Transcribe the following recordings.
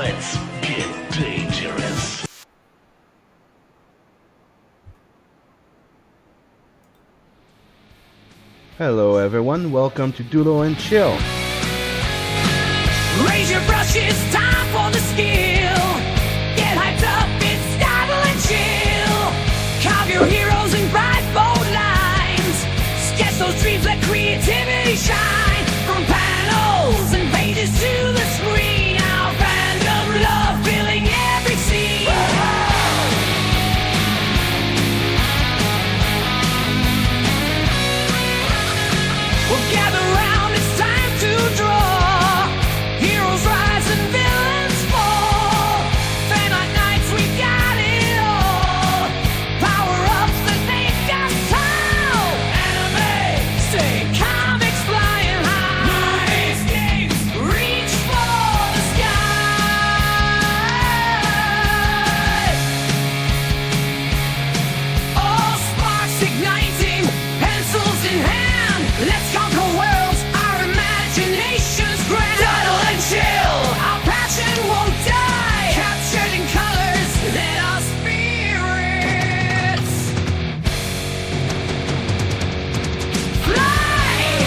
Let's get dangerous. Hello everyone, welcome to Doodle and Chill. Raise your brushes, time for the skill. Get hyped up, it's Doodle and Chill. Carve your heroes in bright, bold lines. Sketch those dreams, let creativity shine. From panels and pages to the screen, our fandom love filling every scene. We'll gather round, it's time to draw. Heroes rise and villains fall. Fanlight nights, we got it all. Power ups that make us tall. Anime, stay comics flying high. Movies, games, reach for the sky. All sparks igniting, pencils in hand. Let's conquer worlds, our imagination's grand. Doodle and Chill, our passion won't die. Captured in colors, let our spirits fly.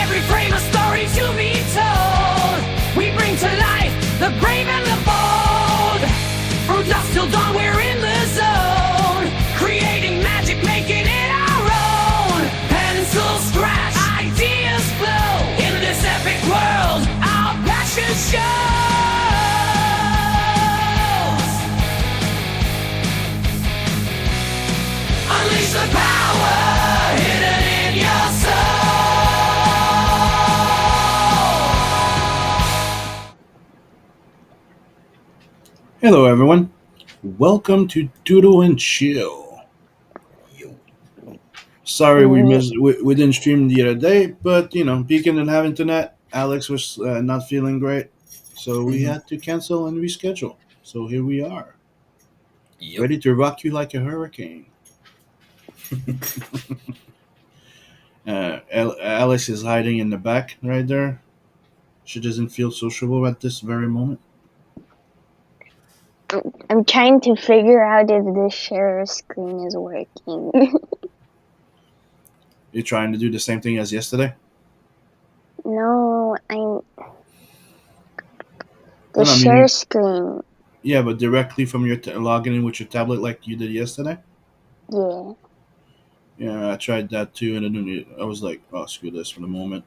Every frame a story to be told. We bring to life the brave and the bold. From dusk till dawn, we're in the zone. Creating magic, making it our own. Pencil scratch, ideas flow. In this epic world, our passion shows. Unleash the power hidden in your soul. Hello, everyone. Welcome to Doodle and Chill. Sorry we didn't stream the other day, but Beacon didn't have internet. Alex was not feeling great, so we had to cancel and reschedule. So here we are, ready to rock you like a hurricane. Alex is hiding in the back right there. She doesn't feel sociable at this very moment. I'm trying to figure out if this share screen is working. You're trying to do the same thing as yesterday? No, I'm No, I mean- share screen. Yeah, but directly from your logging in with your tablet like you did yesterday? Yeah. Yeah, I tried that too, and then I was like, oh, screw this for the moment.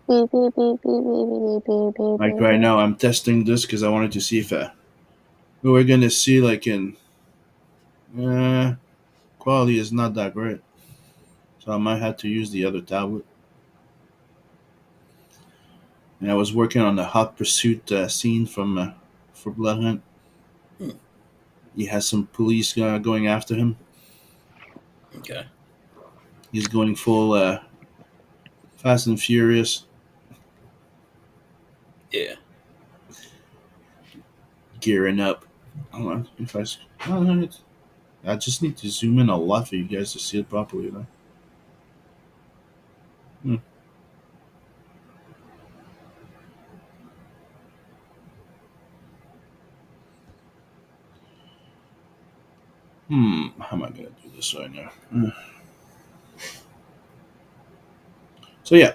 Beep, beep, beep, beep, beep, beep, beep, beep, Like beep, right beep. now, I'm testing this because I wanted to see if we're going to see like in quality is not that great. So I might have to use the other tablet. And I was working on the hot pursuit scene from for Blood Hunt. He has some police going after him. Okay. He's going full Fast and Furious. Yeah. Gearing up. I don't know if I don't know. I just need to zoom in a lot for you guys to see it properly, though. How am I gonna do this right now? So yeah,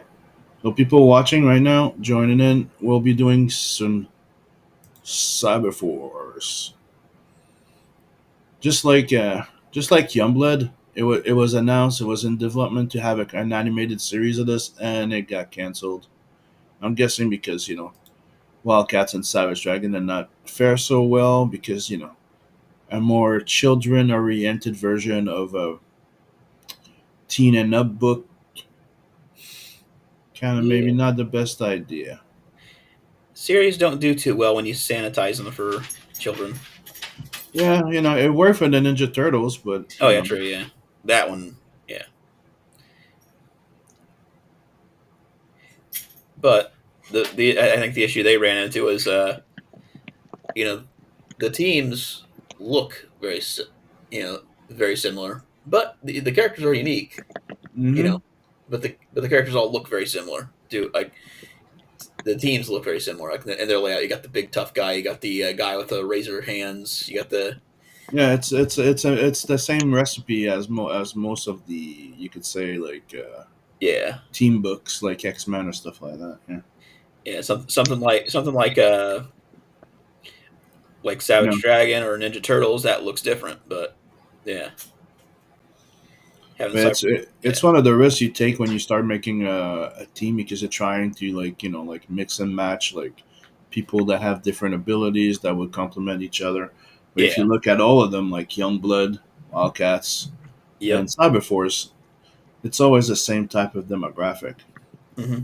so people watching right now, joining in, we'll be doing some Cyberforce. Just like Youngblood, it was announced it was in development to have an animated series of this, and it got canceled. I'm guessing because Wildcats and Savage Dragon did not fare so well because a more children-oriented version of a teen and up book kind of maybe not the best idea. Series don't do too well when you sanitize them for children. Yeah, it worked for the Ninja Turtles, but Oh, yeah, true, yeah. That one, yeah. But I think the issue they ran into was, the teams look very similar, but the characters are unique. Mhm. but the characters all look very similar. Do like the teams look very similar, like in their layout. You got the big tough guy, you got the guy with the razor hands, you got the Yeah, it's the same recipe as as most of the, you could say, like yeah, team books like X-Men or stuff like that. Yeah. yeah, something like No. Savage Dragon or Ninja Turtles that looks different, but yeah, having But cyber, yeah, it's one of the risks you take when you start making a team, because you're trying to, like, like mix and match, like people that have different abilities that would complement each other. But if yeah, you look at all of them, like Youngblood, Wildcats, and yep, Cyberforce, it's always the same type of demographic. hmm,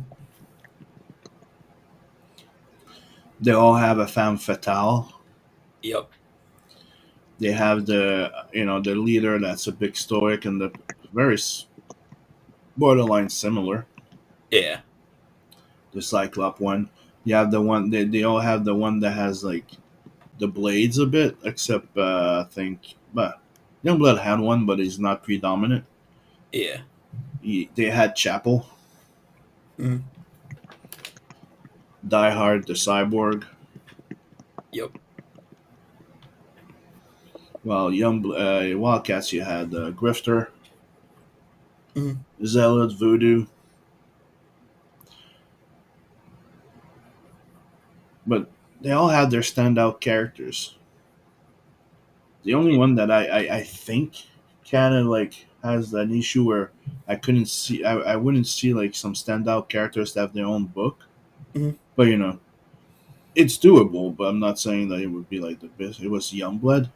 They all have a femme fatale. yep, They have the leader that's a big stoic, and the very borderline similar. yeah, The Cyclop one. You have the one, they all have the one that has like the blades a bit, except I think, but Youngblood had one, but he's not predominant. yeah, They had Chapel, hmm, Die Hard, the cyborg. yep, Well, Wildcats, you had Grifter, hmm, Zealot, Voodoo, but they all had their standout characters. The only one that I think kind of like has an issue where I wouldn't see like some standout characters that have their own book, hmm, but it's doable. But I'm not saying that it would be like the best. It was Youngblood,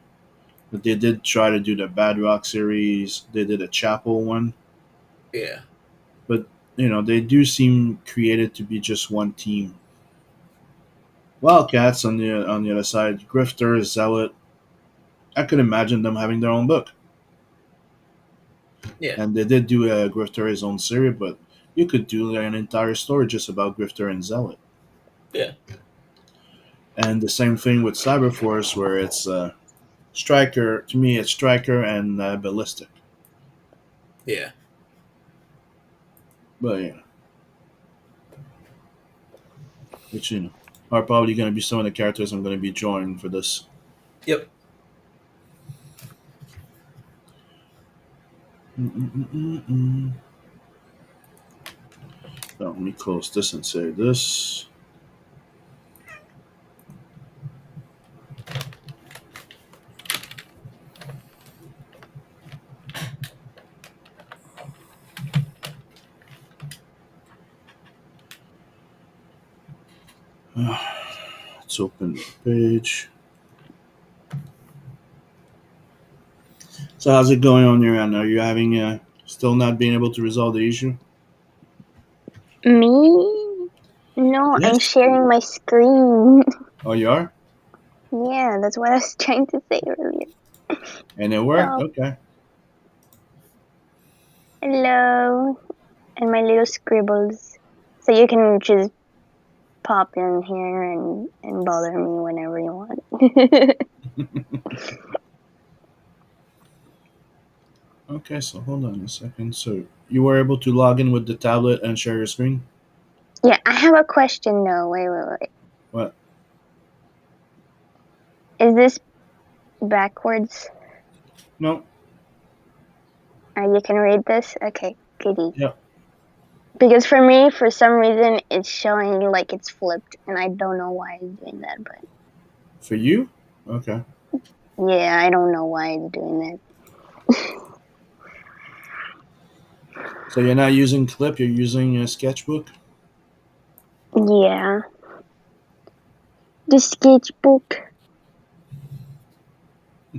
but they did try to do the Bad Rock series. They did a Chapel one, yeah, but they do seem created to be just one team. Wildcats on the other side, Grifter, Zealot. I could imagine them having their own book. yeah, And they did do a Grifter his own series, but you could do like an entire story just about Grifter and Zealot. yeah, And the same thing with Cyberforce, where it's Striker. To me, it's Striker and Ballistic. yeah, But which are probably going to be some of the characters I'm going to be drawing for this. yep. Mm-mm-mm-mm. So let me close this and say this. Let's open the page. So how's it going on your end? Are you having still not being able to resolve the issue? Me? No, I'm Yes. sharing my screen. Oh, you are? Yeah, that's what I was trying to say earlier. And it worked? Oh, Okay. hello. And my little scribbles. So you can just pop in here and bother me whenever you want. Okay, so hold on a second. So you were able to log in with the tablet and share your screen? Yeah, I have a question though. Wait. What? Is this backwards? No. You can read this? Okay, goody. Yep. Because for me, for some reason, it's showing like it's flipped, and I don't know why it's doing that, but For you? Okay. yeah, I don't know why it's doing that. So you're not using Clip, you're using a sketchbook? Yeah. The sketchbook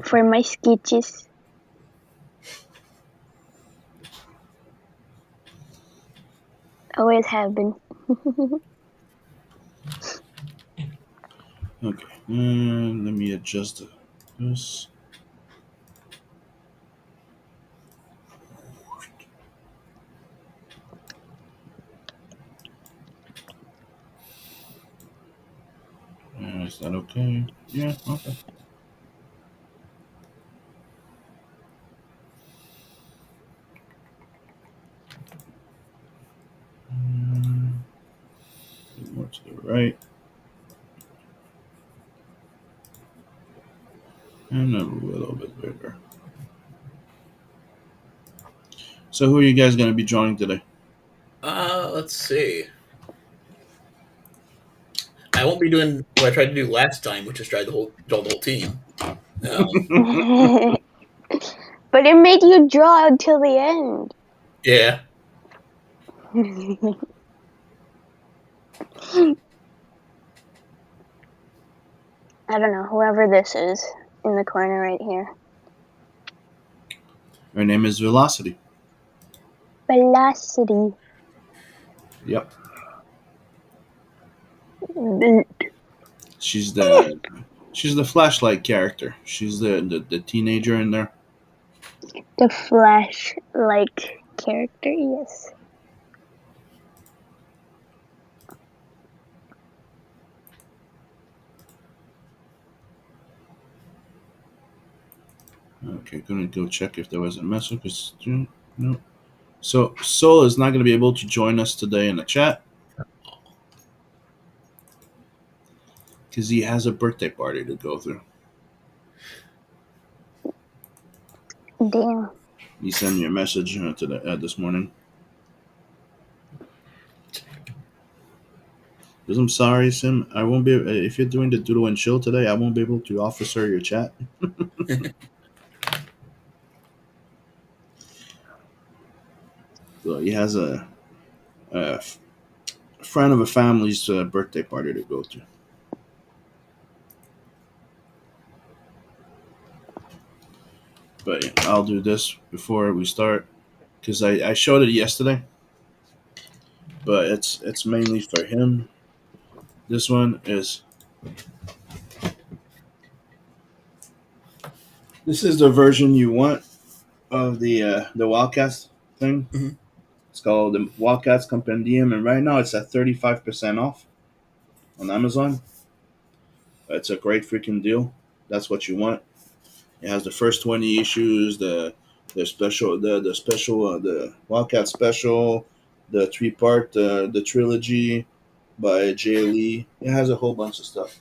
for my sketches. Always have been. Okay. And let me adjust this. Is that okay? Yeah, okay. right, and a little bit bigger. So who are you guys going to be drawing today? Let's see. I won't be doing what I tried to do last time, which is draw the whole team. But it made you draw until the end. Yeah. I don't know, whoever this is in the corner right here. Her name is Velocity. Velocity. Yep, The she's the flashlight character. She's the teenager in there. Flash-like character, yes. Okay, gonna go check if there was a message. No. So Soul is not gonna be able to join us today in the chat because he has a birthday party to go through. Damn. He sent me a message this morning. Because I'm sorry, Sim. I won't be if you're doing the Doodle and Chill today. I won't be able to officer your chat. So he has a friend of a family's birthday party to go to. But yeah, I'll do this before we start because I showed it yesterday, but it's mainly for him. This one is this is the version you want of the Wildcats thing. Mhm. It's called the Wildcats Compendium, and right now it's at 35% off on Amazon. It's a great freaking deal. That's what you want. It has the first 20 issues, the special, the Wildcat special, the 3-part, the trilogy by Jay Lee. It has a whole bunch of stuff.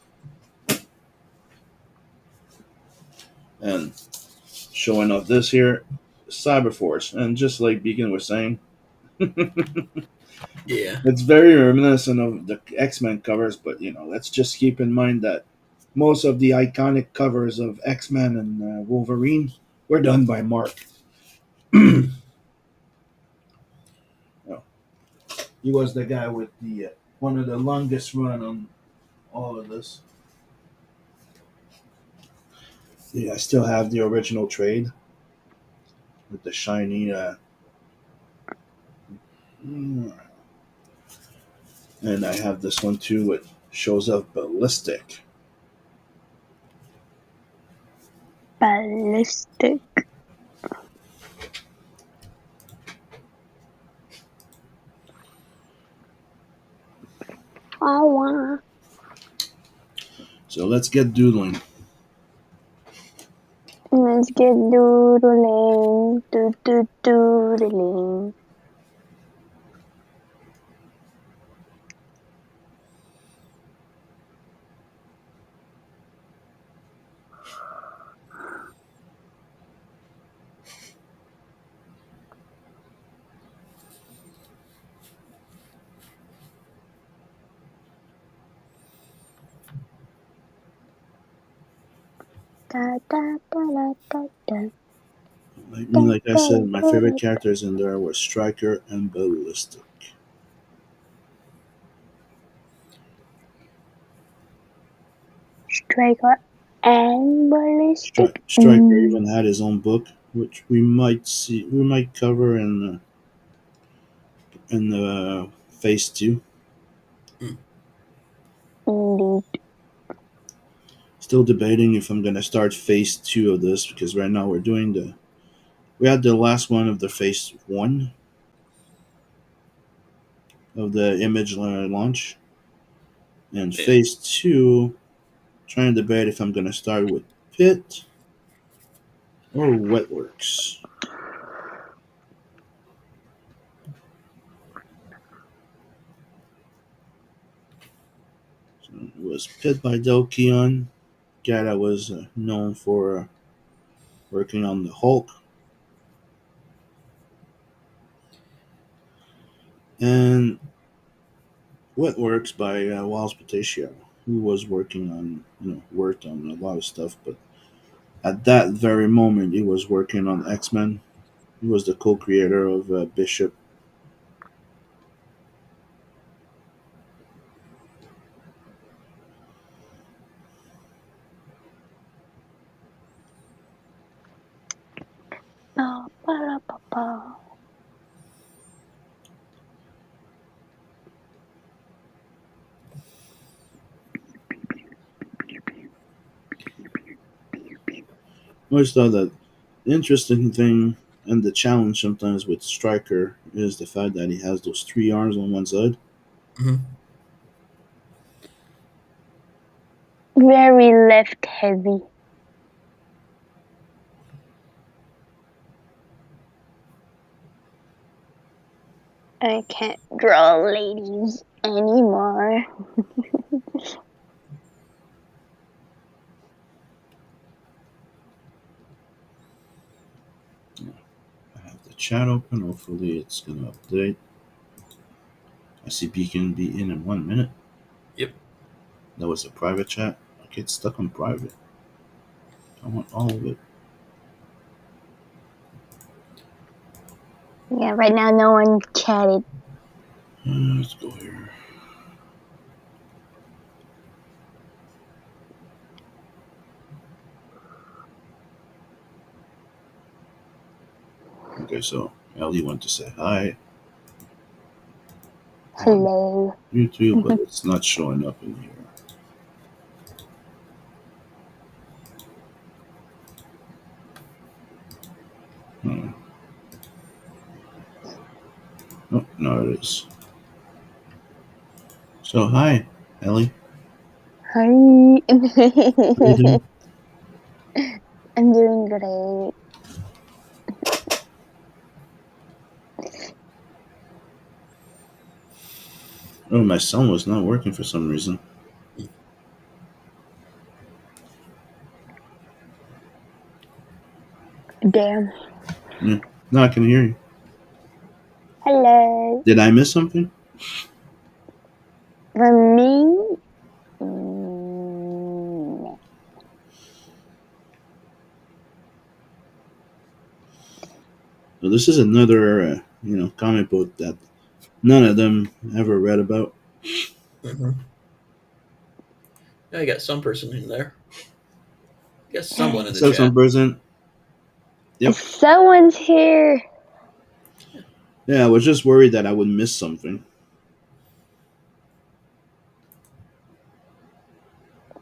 And showing off this here, Cyberforce, and just like Beacon was saying, Yeah. it's very reminiscent of the X-Men covers. But let's just keep in mind that most of the iconic covers of X-Men and Wolverine were done by Mark. Oh, he was the guy with the one of the longest run on all of this. Yeah, I still have the original trade with the shiny. And I have this one too. It shows up ballistic. Ballistic. I wanna. So let's get doodling. Let's get doodling. Doodling. Da, da, da, da, da, da. Like I said, my favorite characters in there were Striker and Ballistic. Striker and ballistic. Striker even had his own book, which we might cover in the phase 2. Indeed. Still debating if I'm gonna start phase 2 of this because right now we had the last one of the phase 1 of the image launch, and Yeah. phase 2 trying to debate if I'm gonna start with Pit or Wetworks. So it was pit by Del Keon, guy that was known for working on the Hulk, and Wet Works by Wiles Patricio, who was working on worked on a lot of stuff, but at that very moment he was working on X-Men. He was the co-creator of Bishop. Oh, ba-da-ba-ba. I always thought that the interesting thing and the challenge sometimes with Stryker is the fact that he has those three arms on one side. Hmm. Very left heavy. I can't draw ladies anymore. I have the chat open. Hopefully, it's gonna update. I see Beacon be in 1 minute. Yep. That was a private chat. I get stuck on private. I want all of it. Yeah, right now no one chatted. Let's go here. Okay, so Ellie went to say hi on Hello. YouTube, but it's not showing up in here. Hmm. Oh, no, it is. So, hi, Ellie. Hi. How you doing? I'm doing great. Oh, my sound was not working for some reason. Damn. Yeah. No, I can hear you. Hello. Did I miss something? For me, mm, So this is another, comic book that none of them ever read about. Hmm. Yeah, I got some person in there. I got someone in the So some chat. person. Yep. someone's here. Yeah, I was just worried that I would miss something.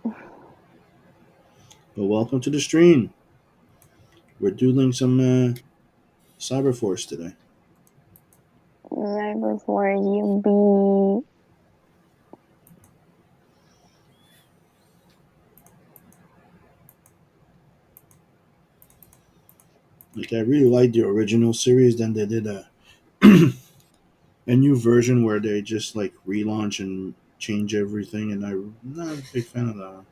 But welcome to the stream. We're doing some Cyberforce today. Right before you Like I really like the original series. Then they did a new version where they just like relaunch and change everything, and I'm not a big fan of that one.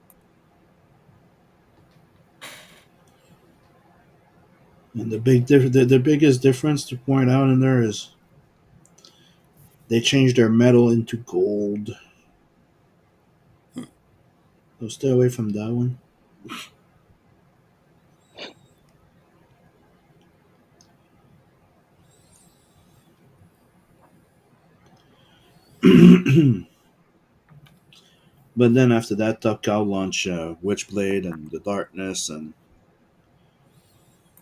And the biggest difference to point out in there is they changed their metal into gold. So stay away from that one. But then after that, Top Cow launched Witchblade and the Darkness, and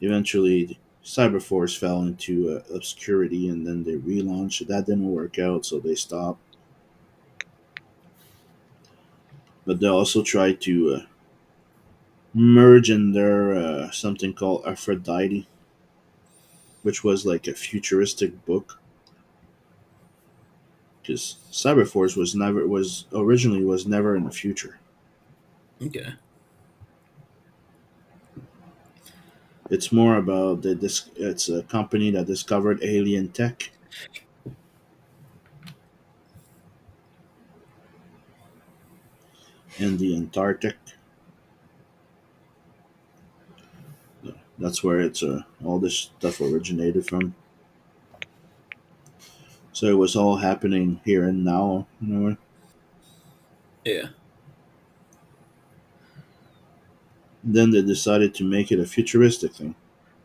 eventually Cyberforce fell into obscurity, and then they relaunched. That didn't work out, so they stopped. But they also tried to merge in their something called Aphrodite, which was like a futuristic book. Because Cyberforce was originally was never in the future. Okay. It's more about it's a company that discovered alien tech. in the Antarctic. That's where it's all this stuff originated from. So it was all happening here and now, you know. Yeah. Then they decided to make it a futuristic thing,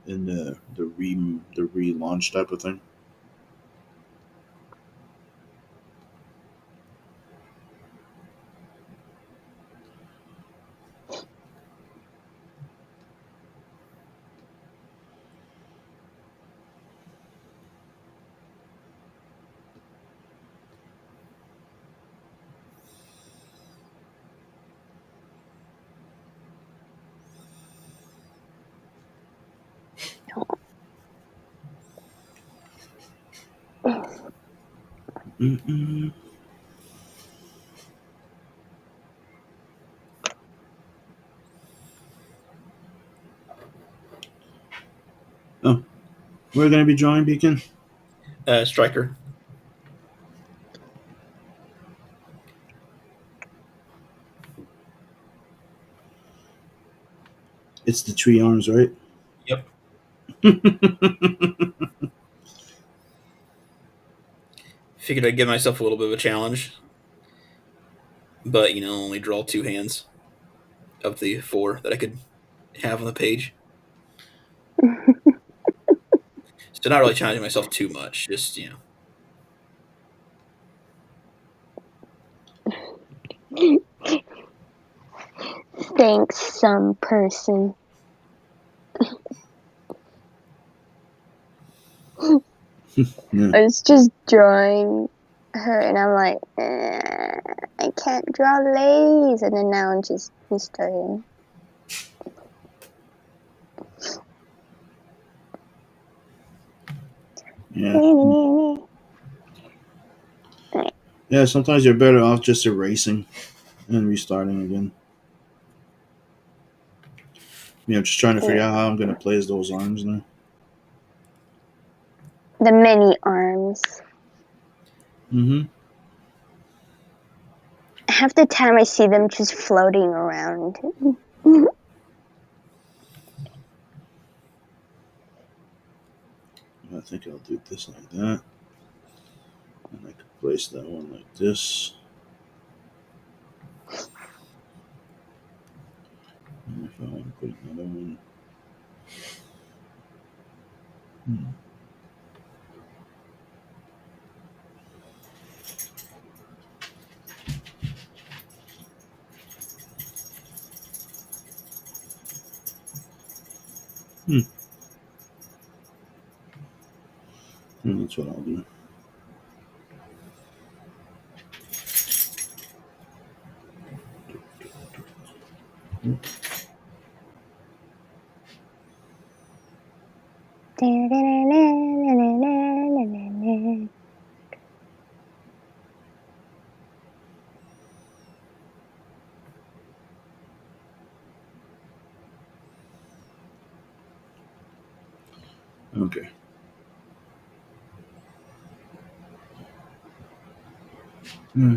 in the relaunch type of thing. Mm-mm. Oh, we're gonna be drawing Beacon. Striker. It's the three arms, right? Yep. Figured I'd give myself a little bit of a challenge, but only draw two hands of the four that I could have on the page. So not really challenging myself too much. Just. Thanks, some person. Yeah. I was just drawing her, and I'm like, I can't draw lays, and then now I'm just restarting. Yeah. Yeah, sometimes you're better off just erasing and restarting again. Just trying to figure out how I'm gonna place those arms now. The many arms. Mm-hmm. Half the time I see them just floating around. I think I'll do this like that. And I could place that one like this. And if I want to put another one. Hmm. And that's what I'll do. Okay. Hmm.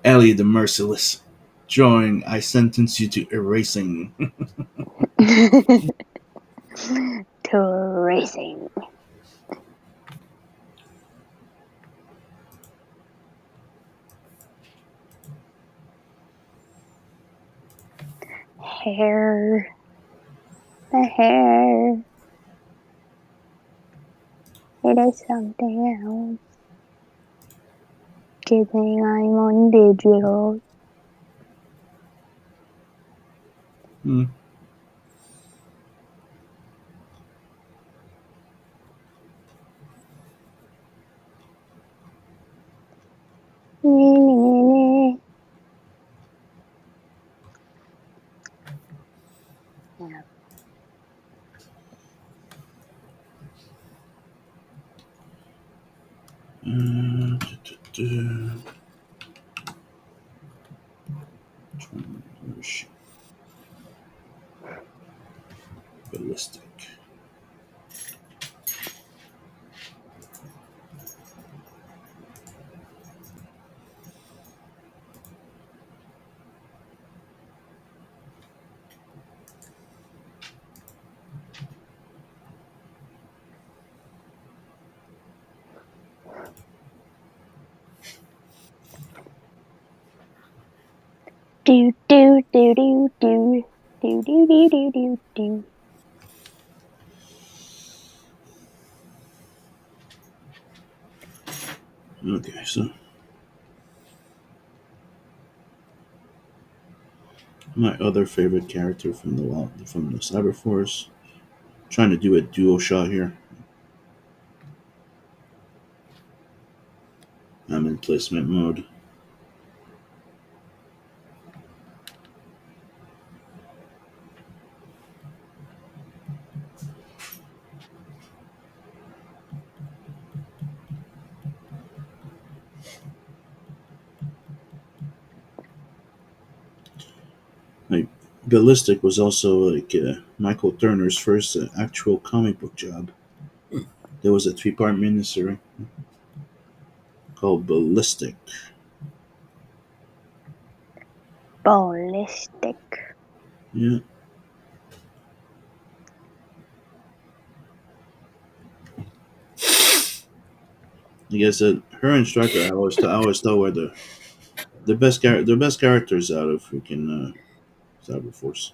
Ellie the Merciless. Drawing, I sentence you to erasing. To racing. Hair. The hair. It is something else. Good thing I'm on digital. Hmm. Yeah. Uh, Where is she? Ballistic. Do do do do do do do do do do do. Okay, so my other favorite character from the Cyberforce. Trying to do a dual shot here. I'm in placement mode. Like Ballistic was also like Michael Turner's first actual comic book job. Hmm. There was a 3-part miniseries called Ballistic. Ballistic. Yeah, like I said, her and Striker, I always thought were the best characters out of freaking Cyberforce.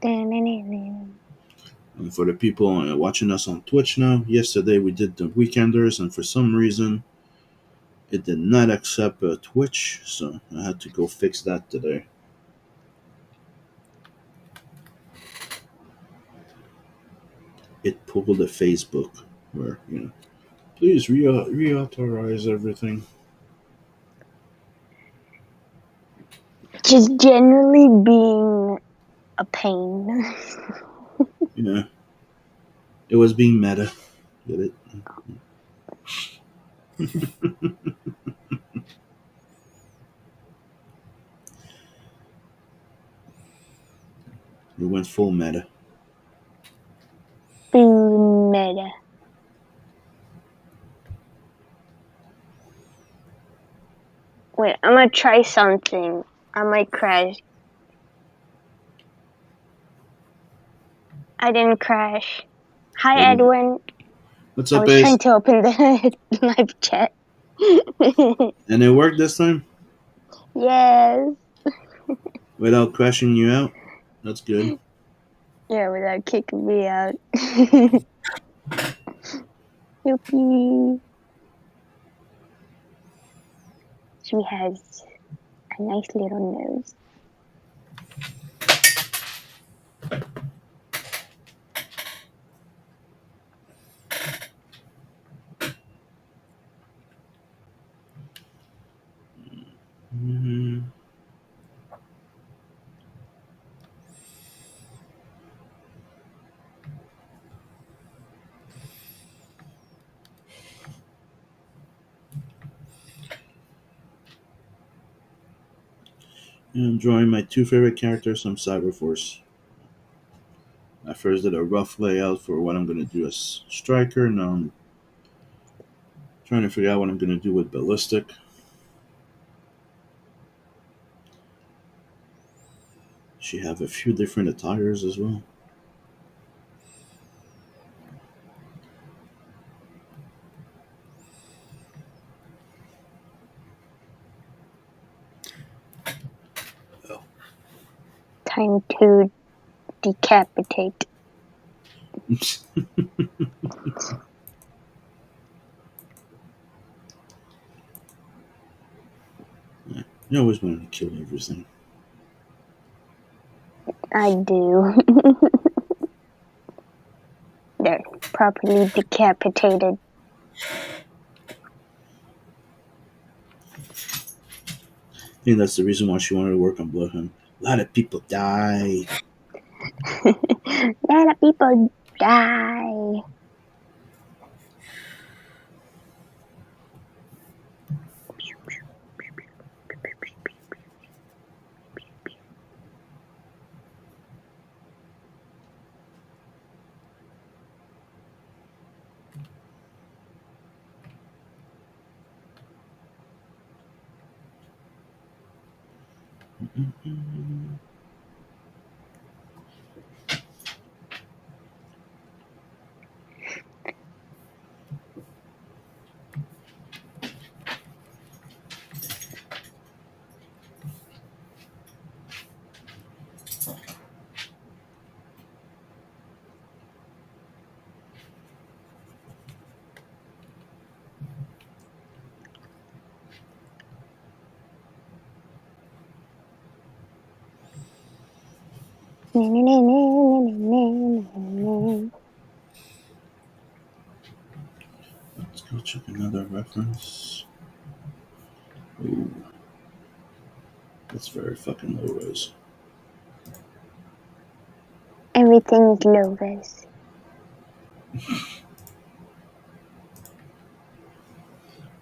Da-na-na-na. And for the people watching us on Twitch now, yesterday we did the Weekenders, and for some reason it did not accept Twitch, so I had to go fix that today. It pulled a Facebook where please reauthorize everything. Just generally being a pain. You know, it was being meta. Get it? We went full meta. Being meta. Wait, I'm gonna try something. I might crash. I didn't crash. Hi, Hey, Edwin. what's I up, was trying Ace? to open the live chat. And it worked this time Yes. without crashing you out. That's good. Yeah, without kicking me out. Yuppie. She has a nice little nose. Mhm. I'm drawing my two favorite characters from Cyberforce. I first did a rough layout for what I'm going to do as Striker. Now I'm trying to figure out what I'm going to do with Ballistic. She have a few different attires as well. Time to decapitate. You always wanted to kill everything. I do. They're properly decapitated. I think that's the reason why she wanted to work on Bloodhound. A lot of people die. A lot of people die. Let's go check another reference. Ooh, that's very fucking low res. Everything is low res.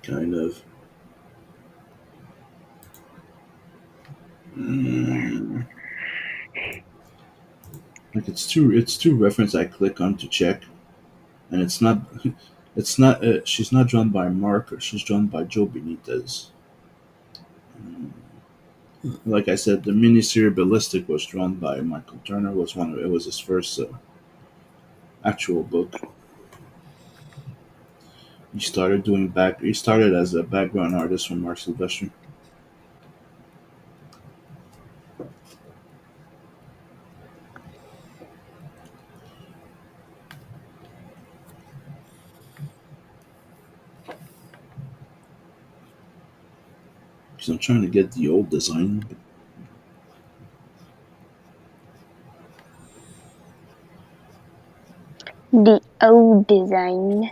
Kind of. Mm. Like it's two reference I click on to check, and it's not it's not she's not drawn by Mark, or she's drawn by Joe Benitez. Mm. Like I said, the miniseries Ballistic was drawn by Michael Turner. Was one of it was his first actual book. He started as a background artist for Mark Silvestri. Because I'm trying to get the old design. The old design.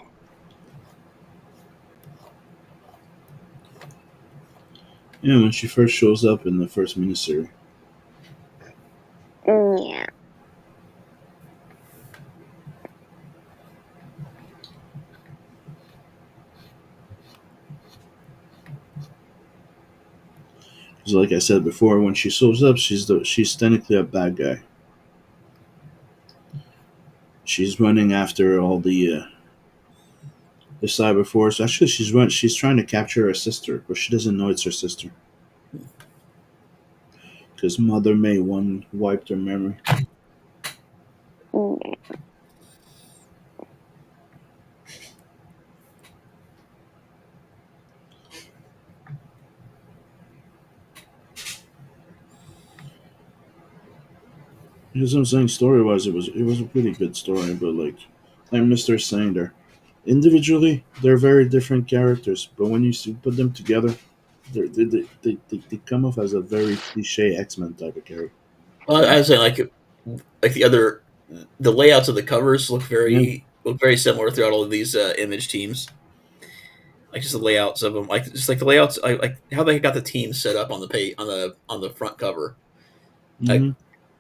Yeah, when she first shows up in the first miniseries. Yeah. Because like I said before, when she shows up, she's technically a bad guy. She's running after all the Cyberforce. Actually, she's trying to capture her sister, but she doesn't know it's her sister. Because Mother May one wiped her memory. Yeah. Because I'm saying story wise, it was a pretty good story, but like Mister saying, there individually they're very different characters, but when put them together, they come off as a very cliche X Men type of character. Well, I was saying like the layouts of the covers Yeah. look very similar throughout all of these image teams. Like just the layouts of them, like just like the layouts, like how they got the team set up on the page on the front cover. Like Hmm.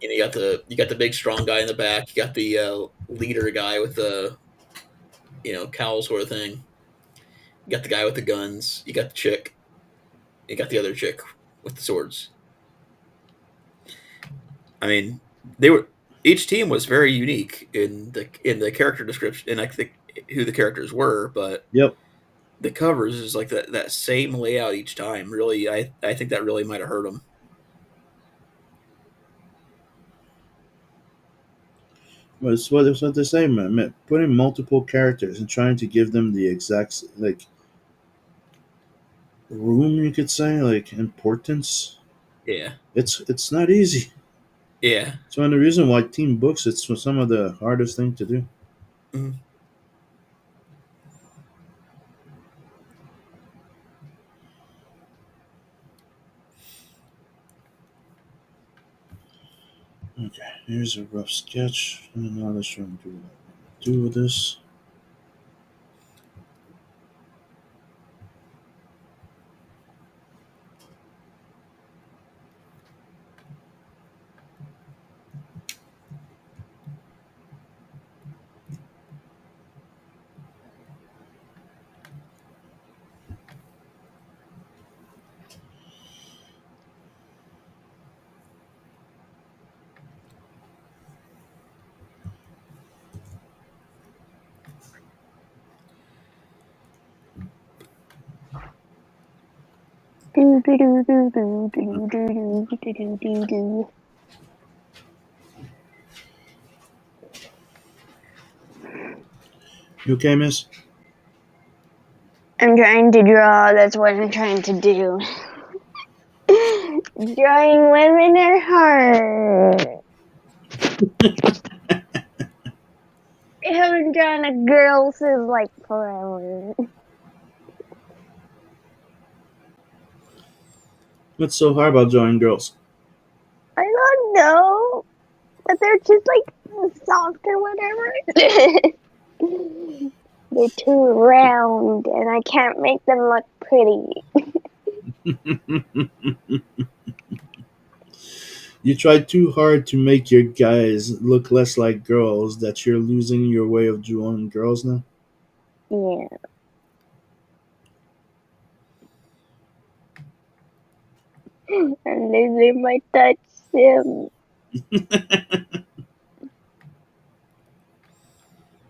you got the big strong guy in the back. You got the leader guy with the cowl sort of thing. You got the guy with the guns. You got the chick. You got the other chick with the swords. I mean, they were each team was very unique in the character description and like who the characters were, but Yep. the covers is like that same layout each time. Really, I think that really might have hurt them. Well, it's what they say, man. Putting multiple characters and trying to give them the exact like room, you could say, like importance. Yeah, It's not easy. yeah. So, and the reason why team books, it's some of the hardest thing to do. Mhm. Okay, here's a rough sketch. And now let's try and do what I want to do with this. Do, do, do, do, do, do, do, do, do, do, do, do. You okay, miss? I'm trying to draw. That's what I'm trying to do. Drawing women are hard. I haven't drawn a girl since like forever. What's so hard about drawing girls? I don't know, but they're just like soft or whatever. They're too round, and I can't make them look pretty. You try too hard to make your guys look less like girls that you're losing your way of drawing girls now? Yeah. I'm losing my touch, Sim.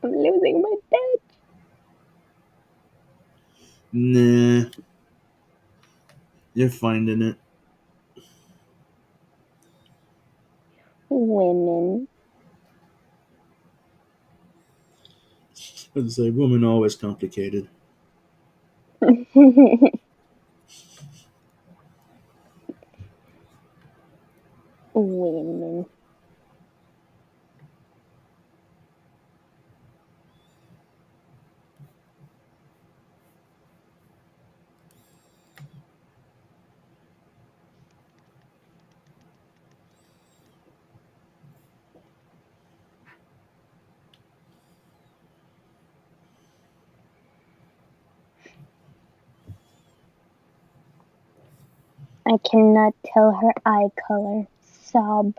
I'm losing my touch. Nah, you're finding it. Women. It's like women are always complicated. Women. I cannot tell her eye color. Sob.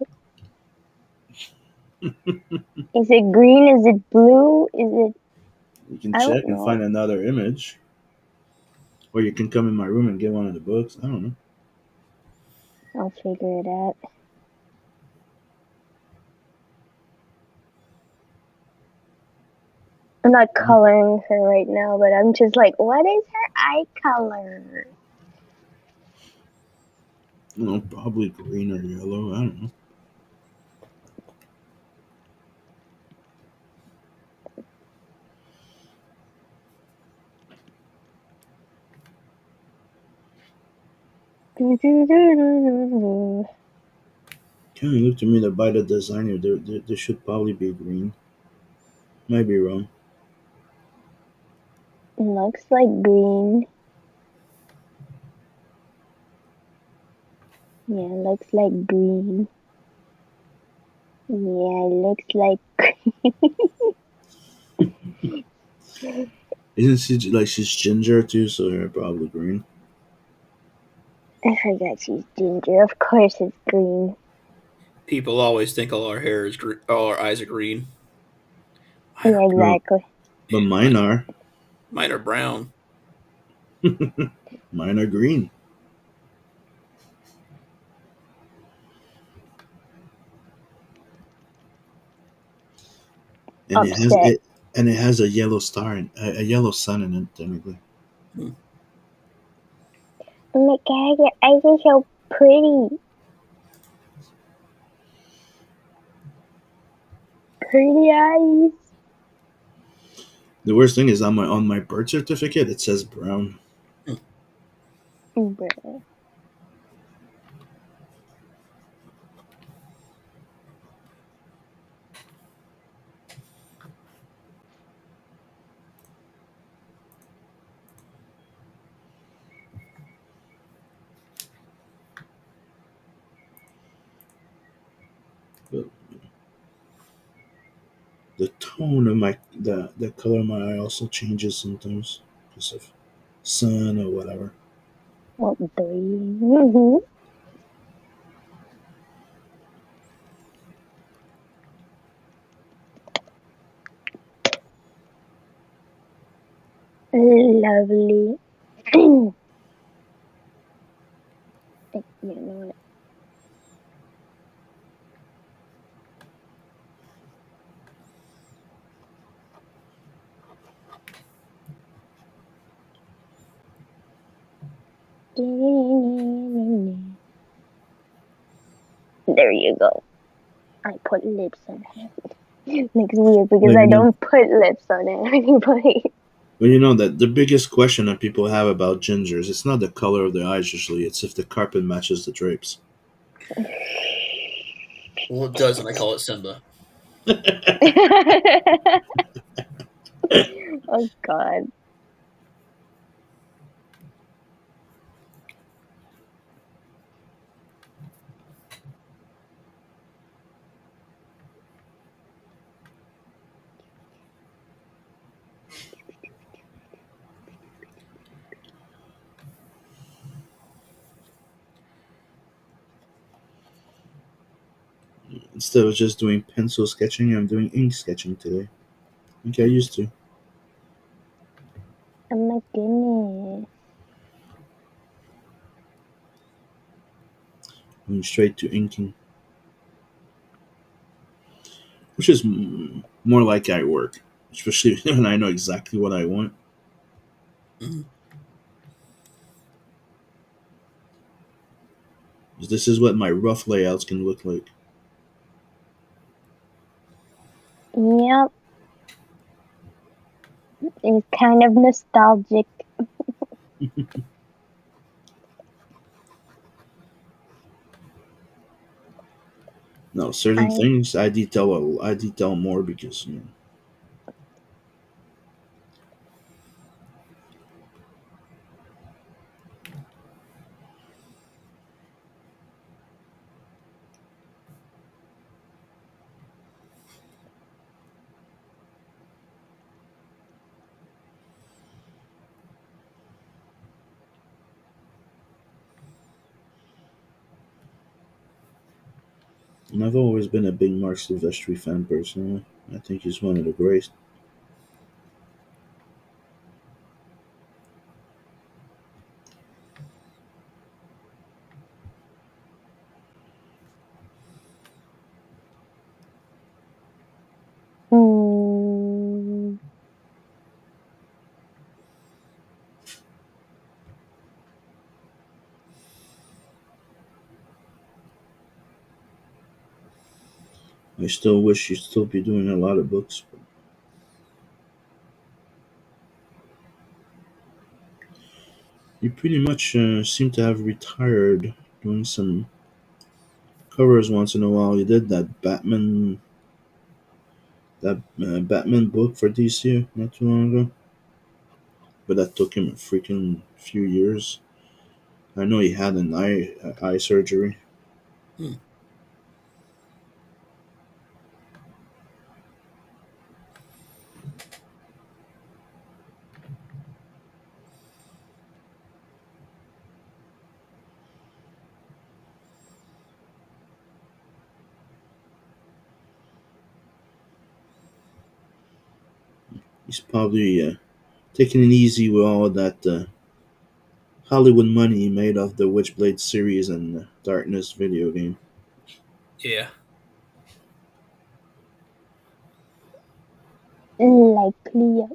Is it green? Is it blue? Is it... You can I don't check and know. find another image. Or you can come in my room and get one of the books. I don't know. I'll figure it out. I'm not coloring her right now, but I'm just like, what is her eye color? Probably green or yellow. I don't know. Kind of look to me that by the designer, they should probably be green. Might be wrong. Looks like green. Yeah, looks like green. Yeah, looks like Isn't she like she's ginger too? So they're probably green. I forgot she's ginger. Of course it's green. People always think all our hair is all our eyes are green. Mine Yeah, are, No, exactly. but mine are. mine are brown. Mine are green. And it has Upset. it, and it has a yellow star and a yellow sun in it. Technically, Hmm. Oh my god, your eyes are so pretty. Pretty eyes. the worst thing is on my birth certificate it says brown. Bruh. But the tone of the color of my eye also changes sometimes because of sun or whatever. What, three? Lovely. You know what? There you go. I put lips on it. It's weird because But I don't put lips on anybody. Well, you know that the biggest question that people have about gingers, it's not the color of their eyes usually, it's if the carpet matches the drapes. Well, it does, and I call it Simba. Oh God. Instead of just doing pencil sketching, I'm doing ink sketching today. I think I used to. Oh my goodness. Going straight to inking, which is more like I work, especially when I know exactly what I want. Mhm. This is what my rough layouts can look like. Yep. It's kind of nostalgic. Now, certain I things I detail more because and I've always been a big Mark Silvestri fan personally. I think he's one of the greats. mm, I still wish he'd still be doing a lot of books. But he pretty much seemed to have retired, doing some covers once in a while. He did that Batman book for DC not too long ago, but that took him a freaking few years. I know he had an eye surgery. Hmm. He's probably taking it easy with all that Hollywood money he made off the Witchblade series and Darkness video game. Yeah. likely.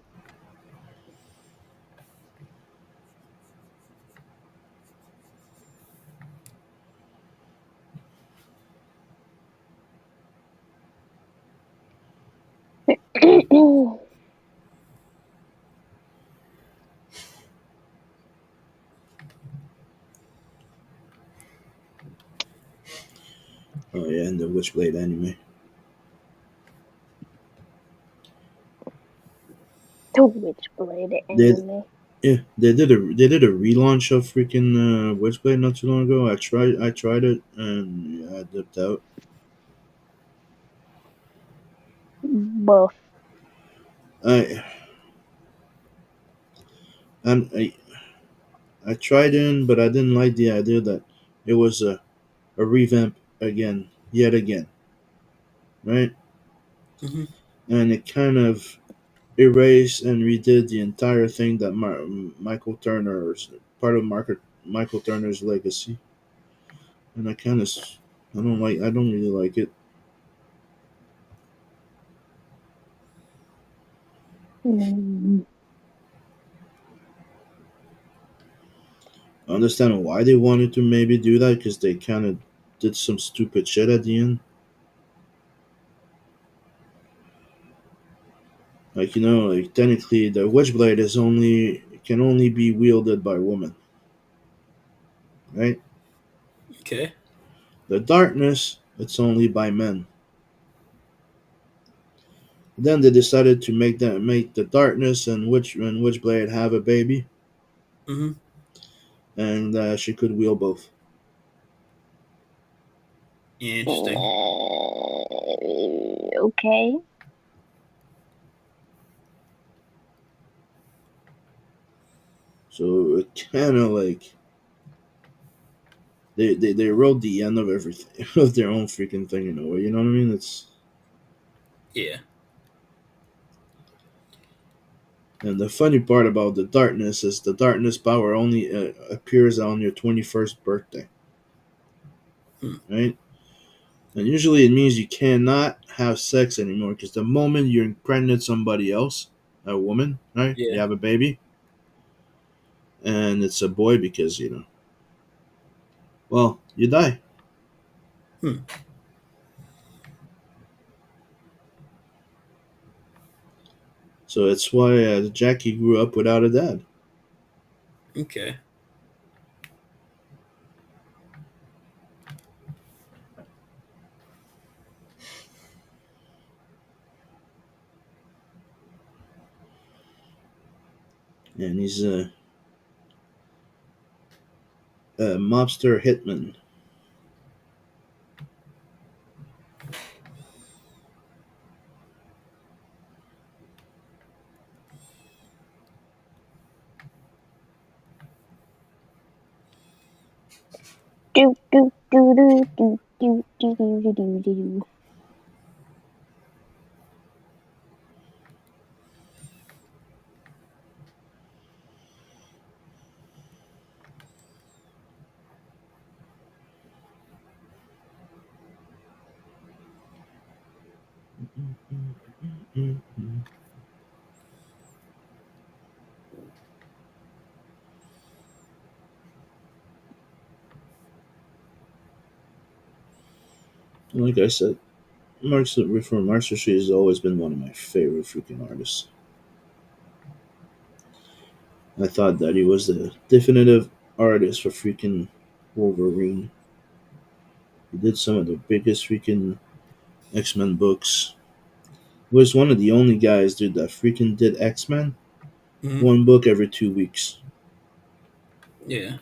Oh yeah, and the Witchblade anime. The Witchblade They anime. Yeah, they did a relaunch of freaking Witchblade not too long ago. I tried it and yeah, I dipped out. Buff. I and I tried in, but I didn't like the idea that it was a revamp again, yet again, right? Hmm. And it kind of erased and redid the entire thing that Michael Turner's part of Michael Turner's legacy, and I don't really like it. Mm, I understand why they wanted to maybe do that because they kind of did some stupid shit at the end. Like like technically the Witchblade is only can only be wielded by women, right? Okay. The darkness it's only by men. Then they decided to make the darkness and Witchblade have a baby, Mm-hmm. and she could wield both. Interesting. Okay. So it kind of like they wrote the end of everything of their own freaking thing in a way. You know what I mean? It's Yeah. And the funny part about the darkness is the darkness power only appears on your 21st birthday, Hmm. right? And usually it means you cannot have sex anymore because the moment you impregnate somebody else, a woman, right? You Yeah. have a baby, and it's a boy because well, you die. Hmm. So it's why Jackie grew up without a dad. Okay. And he's a mobster hitman. Do do do do do do do do do do do. Like I said, Mark Sushi has always been one of my favorite freaking artists. I thought that he was the definitive artist for freaking Wolverine. He did some of the biggest freaking X-Men books. He was one of the only guys, dude, that freaking did X-Men Mm-hmm. one book every 2 weeks. Yeah.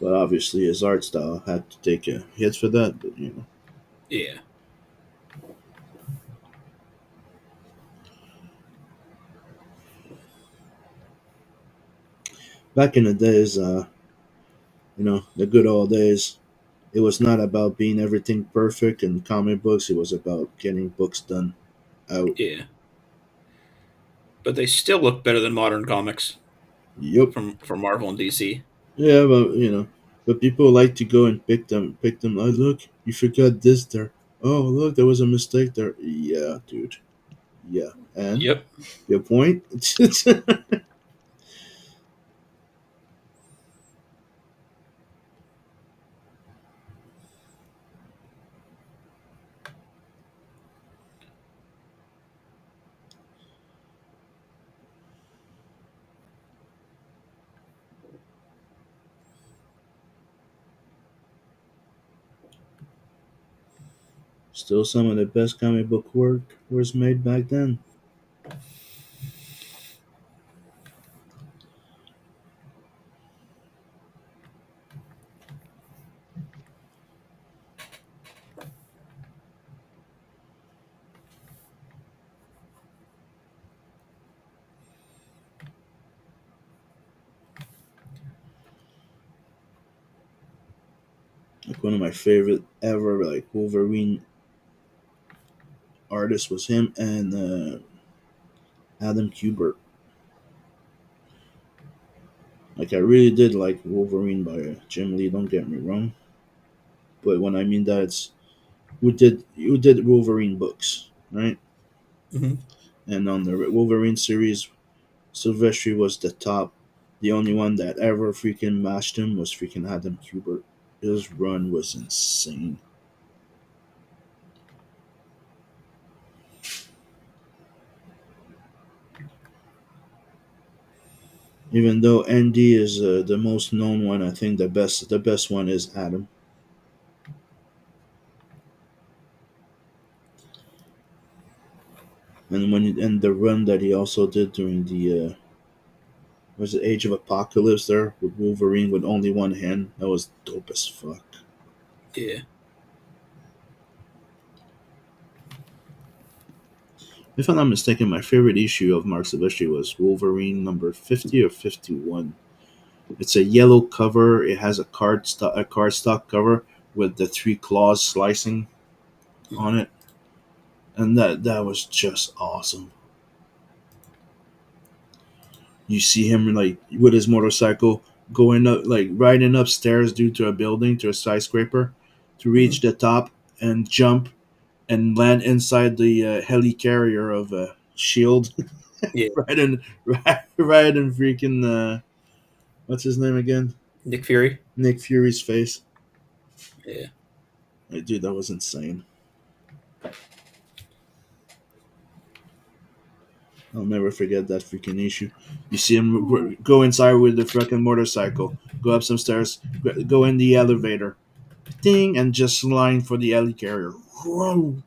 But obviously his art style had to take a hit for that. But Yeah. back in the days, the good old days, it was not about being everything perfect in comic books. It was about getting books done out. Yeah. But they still look better than modern comics Yup. from Marvel and DC. Yeah, but but people like to go and pick them. Oh, look, you forgot this there. Oh, look, there was a mistake there. Yeah, dude. Yeah, and Yep. your point. Still, some of the best comic book work was made back then. Like one of my favorite ever, like Wolverine artists was him and Adam Kubert. Like I really did like Wolverine by Jim Lee. Don't get me wrong, but when I mean that, it's who did Wolverine books, right? Mm-hmm. And on the Wolverine series, Silvestri was the top. The only one that ever freaking matched him was freaking Adam Kubert. His run was insane. Even though Andy is the most known one, I think the best one is Adam. And the run that he also did during the was it Age of Apocalypse there with Wolverine with only one hand. That was dope as fuck. Yeah. If I'm not mistaken, my favorite issue of Mark Silvestri was Wolverine number 50 or 51. It's a yellow cover. It has a cardstock cover with the three claws slicing Mhm. on it, and that was just awesome. You see him like with his motorcycle going up, like riding upstairs due to a building to a skyscraper, to reach Mhm. the top and jump and land inside the helicarrier of Shield, Yeah. right in freaking what's his name again? Nick Fury. Nick Fury's face. Yeah. Like, dude, that was insane. I'll never forget that freaking issue. You see him go inside with the freaking motorcycle, go up some stairs, go in the elevator, ding, and just line for the helicarrier. Whoa.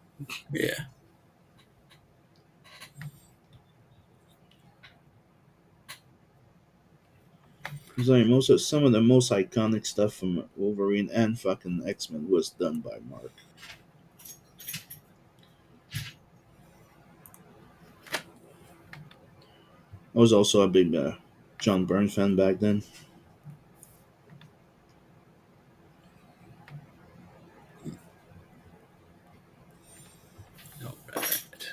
Yeah. It's like some of the most iconic stuff from Wolverine and fucking X Men was done by Mark. I was also a big John Byrne fan back then. All right.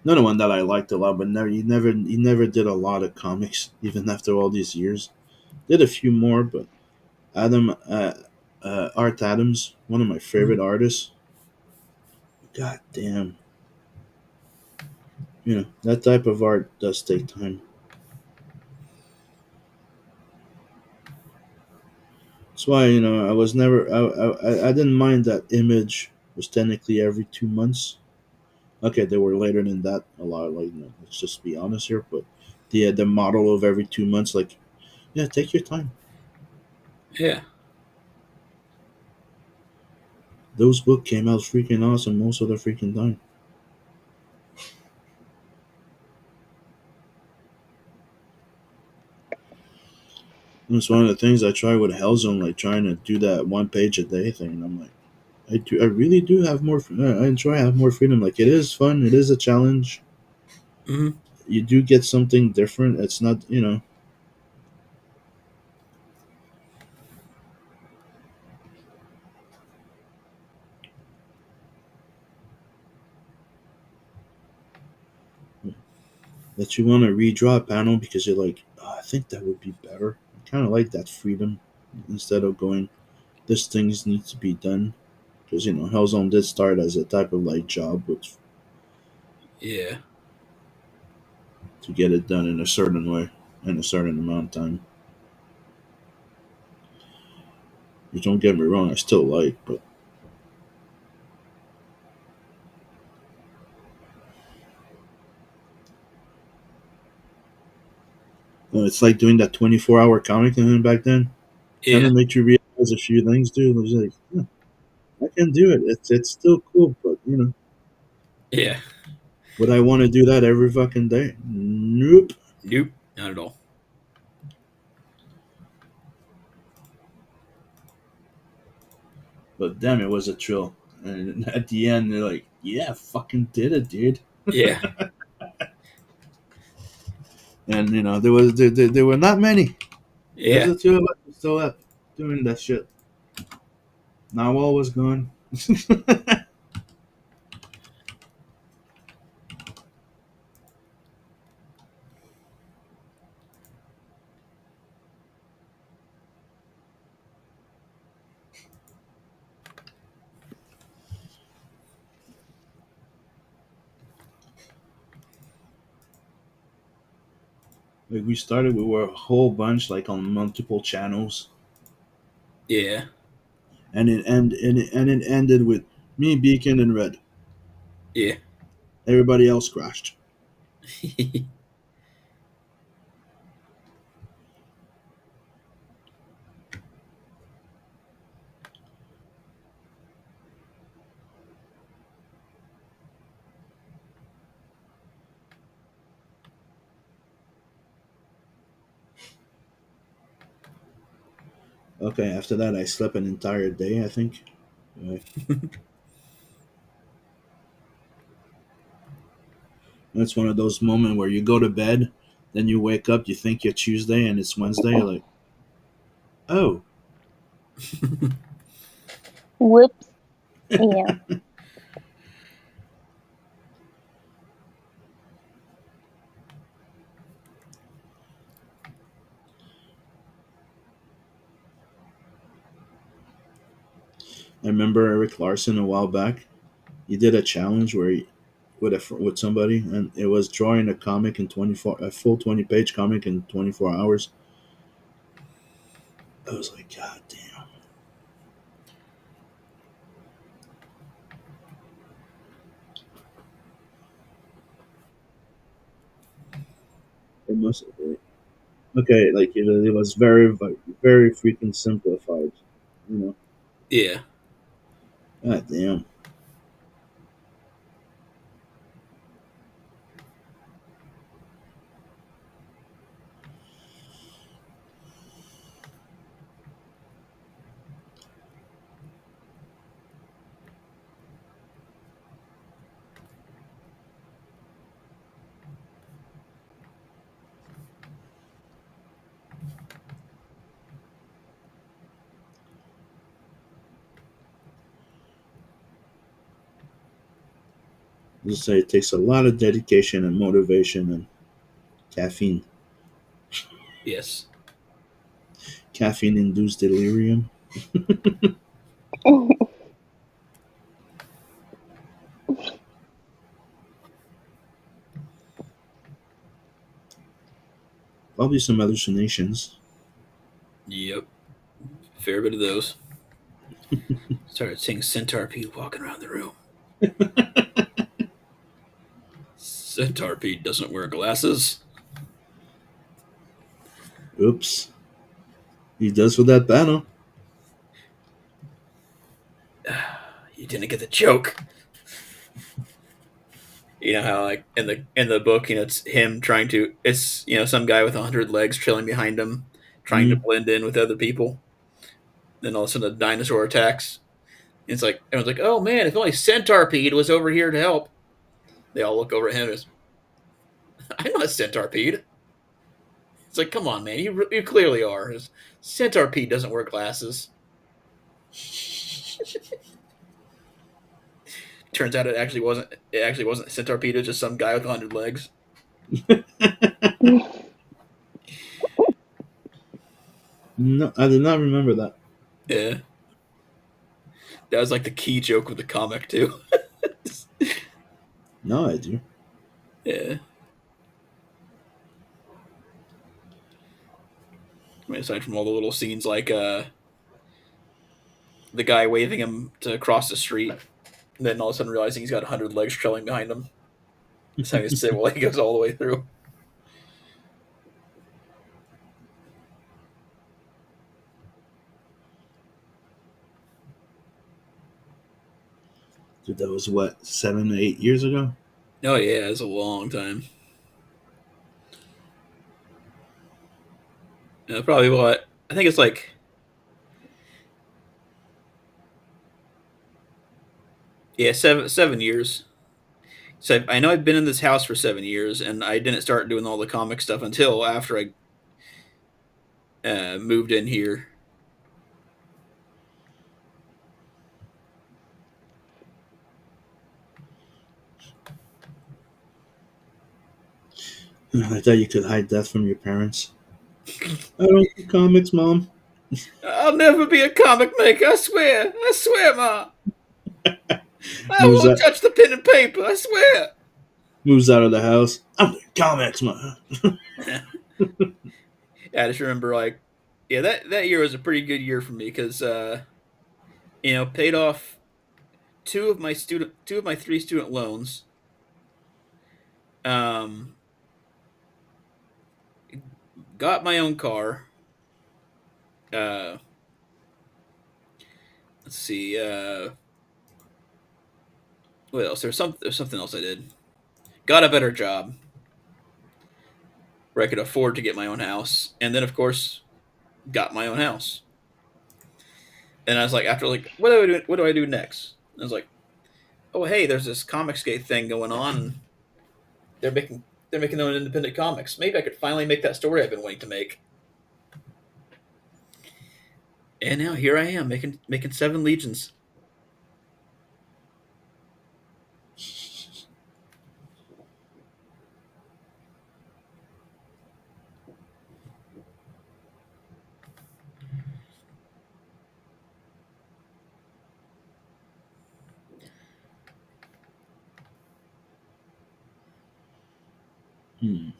Another one that I liked a lot, but he never did a lot of comics, even after all these years. Did a few more, but Art Adams, one of my Mhm. favorite artists. God damn, that type of art does take time. That's why I was never I didn't mind that Image was technically every 2 months. Okay, they were later than that a lot. Like, let's just be honest here, but the model of every 2 months, like, yeah, take your time. Yeah. Those book came out freaking awesome most of the freaking time. And it's one of the things I try with Hellzone, like trying to do that 1 page a day thing. And I'm like, I really do have more. I enjoy have more freedom. Like, it is fun. It is a challenge. Hmm. You do get something different. It's not that you want to redraw a panel because you're like, oh, I think that would be better. I kind of like that freedom instead of going, this things needs to be done. Because Hellzone did start as a type of like job, which Yeah. to get it done in a certain way in a certain amount of time. Which, don't get me wrong, I still like, but it's like doing that 24-hour comic and then back then kind Yeah. of made you realize a few things, dude. I was like, I can do it. It's still cool, but Yeah. would I want to do that every fucking day? Nope. Nope. Not at all. But damn, it was a thrill. And at the end, they're like, "Yeah, fucking did it, dude." Yeah. And there were not many. There's Yeah. the two of us still up doing that shit. Nawal was gone. Like we started, we were a whole bunch, like on multiple channels, Yeah. and it ended with me, Beacon, and Red. Yeah. Everybody else crashed. Okay, after that, I slept an entire day. I think. That's one of those moments where you go to bed, then you wake up, you think you're Tuesday and it's Wednesday. You're like, oh, Whoops. Yeah. I remember Eric Larson a while back. He did a challenge where he with somebody, and it was drawing a comic in 24 a full 20-page comic in 24 hours. I was like, God damn, it must have been okay. Like it was very freaking simplified. You know, Yeah. God damn. Just say it takes a lot of dedication and motivation and caffeine, Yes. caffeine induced delirium. Probably some hallucinations. Yep. Fair bit of those. Started seeing Centipede walking around the room. Centipede doesn't wear glasses. Oops. He does for that panel. You didn't get the joke. You know how like in the book, it's him trying to it's some guy with 100 legs trailing behind him, trying to Mm. blend in with other people. Then all of a sudden a dinosaur attacks. And it's like everyone's like, "Oh man, if only Centipede was over here to help." They all look over at him as, "I'm not Centipede." It's like, "Come on, man, you clearly are." Centipede doesn't wear glasses. Turns out it actually wasn't Centipede, it was just some guy with 100 legs. No, I did not remember that. Yeah. That was like the key joke of the comic too. No, I do. Yeah. I mean, aside from all the little scenes like the guy waving him to cross the street, and then all of a sudden realizing he's got 100 legs trailing behind him. Just having to sit while he goes all the way through. Dude, that was what, 7 to 8 years ago? Oh yeah, it's a long time. Probably what I think it's like. Yeah, 7 years. So I know I've been in this house for 7 years, and I didn't start doing all the comic stuff until after I moved in here. I thought you could hide that from your parents. I don't do comics, Mom. I'll never be a comic maker. I swear, Ma. I Moves won't out, touch the pen and paper. I swear. moves out of the house. I'm doing comics, Mom. I just remember like, yeah, that year was a pretty good year for me because paid off two of my three student loans. Um, got my own car. Uh, let's see. What else? There's something else I did. Got a better job where I could afford to get my own house, and then of course got my own house. And I was like, after like, what do I do? What do I do next? And I was like, oh hey, there's this Comicsgate thing going on. And they're making their own independent comics. Maybe I could finally make that story I've been waiting to make. And now here I am making Seven Legions. Hmm.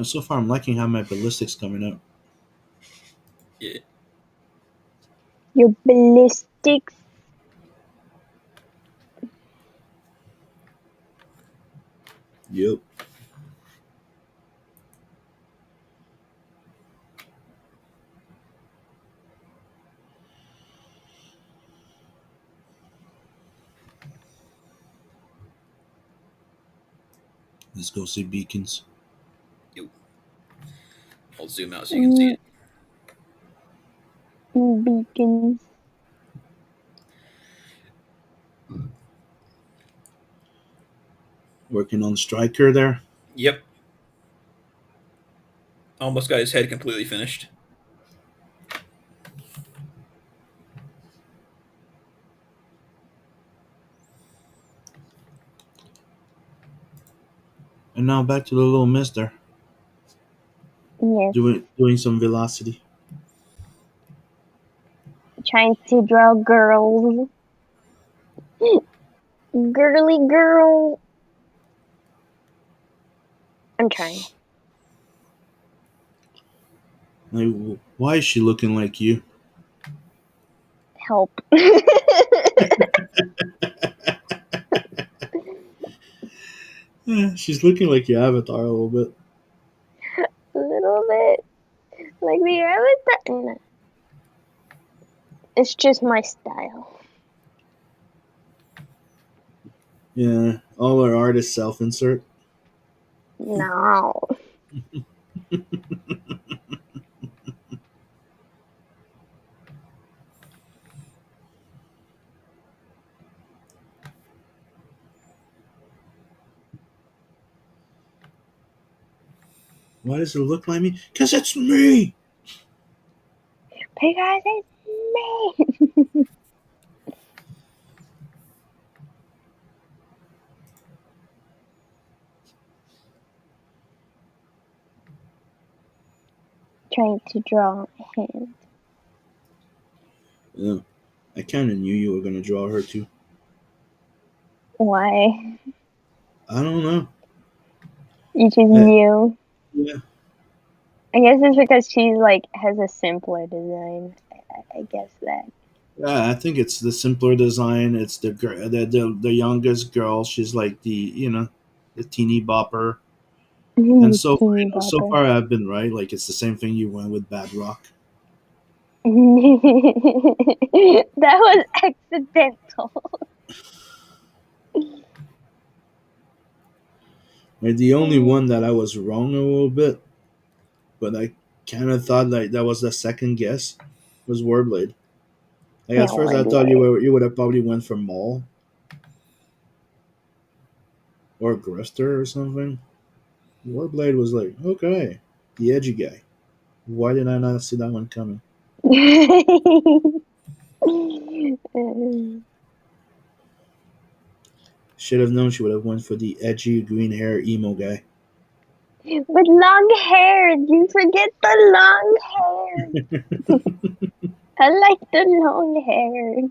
So far, I'm liking how my ballistics coming up. Yeah. Your ballistics. Yep. Let's go see beacons. Yo. I'll zoom out so you can see it. Beacons. Working on striker there. Yep. Almost got his head completely finished. And now back to the little mister. Yes. Doing some velocity. Trying to draw girls. Girly girl. I'm trying. Like, why is she looking like you? Help. Yeah, she's looking like your avatar a little bit. A little bit. Like the avatar. No. It's just my style. Yeah, all our art is self-insert. No. Why does it look like me? Because it's me! Hey guys, it's me. Trying to draw a hand. Yeah, I kind of knew you were going to draw her too. Why? I don't know. You just Uh, knew. Yeah. I guess it's because she's like has a simpler design. I guess that. Yeah, I think it's the simpler design. It's the youngest girl. She's like the teeny bopper. And so Teeny so bopper. far I've been right. Like it's the same thing you went with Bad Rock. That was accidental. Like the only one that I was wrong a little bit, but I kind of thought like that was the second guess was Warblade. Like Yeah, at first I thought Warblade. you would have probably went for Maul or Grifter or something. Warblade was like, okay, the edgy guy. Why did I not see that one coming? Should have known she would have went for the edgy green hair emo guy. With long hair, you forget the long hair. I like the long hair.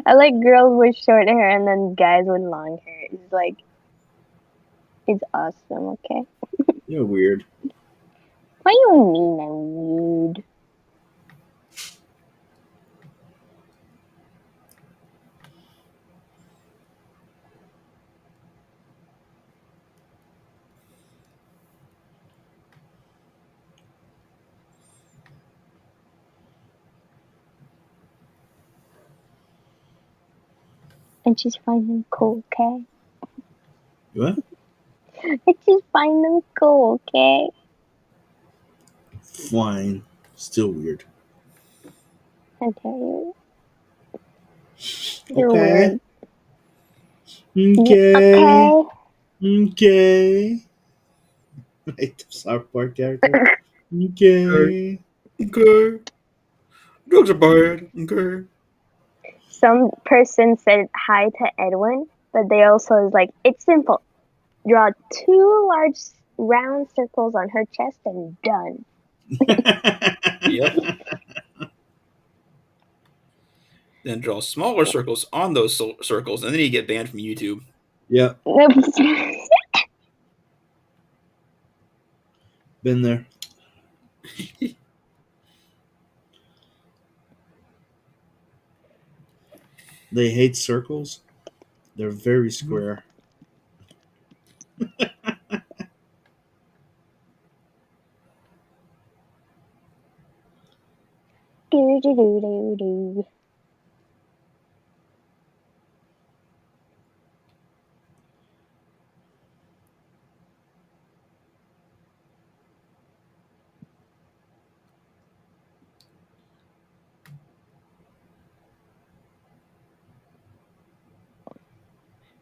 I like girls with short hair and then guys with long hair. It's like it's awesome. Okay. You're weird. What do you mean I'm weird? I just find them cool, okay? What? I just find them cool, okay? Fine. Still weird. I tell you, you're Okay. weird. Okay. Okay. Okay. Like the South Park character. Okay. Okay. Drugs are bad. Okay. Some person said hi to Edwin, but they also is like, it's simple. Draw two large round circles on her chest and done. Yep. Then draw smaller circles on those circles, and then you get banned from YouTube. Yep. Been there. They hate circles. They're very square. Do do do do do.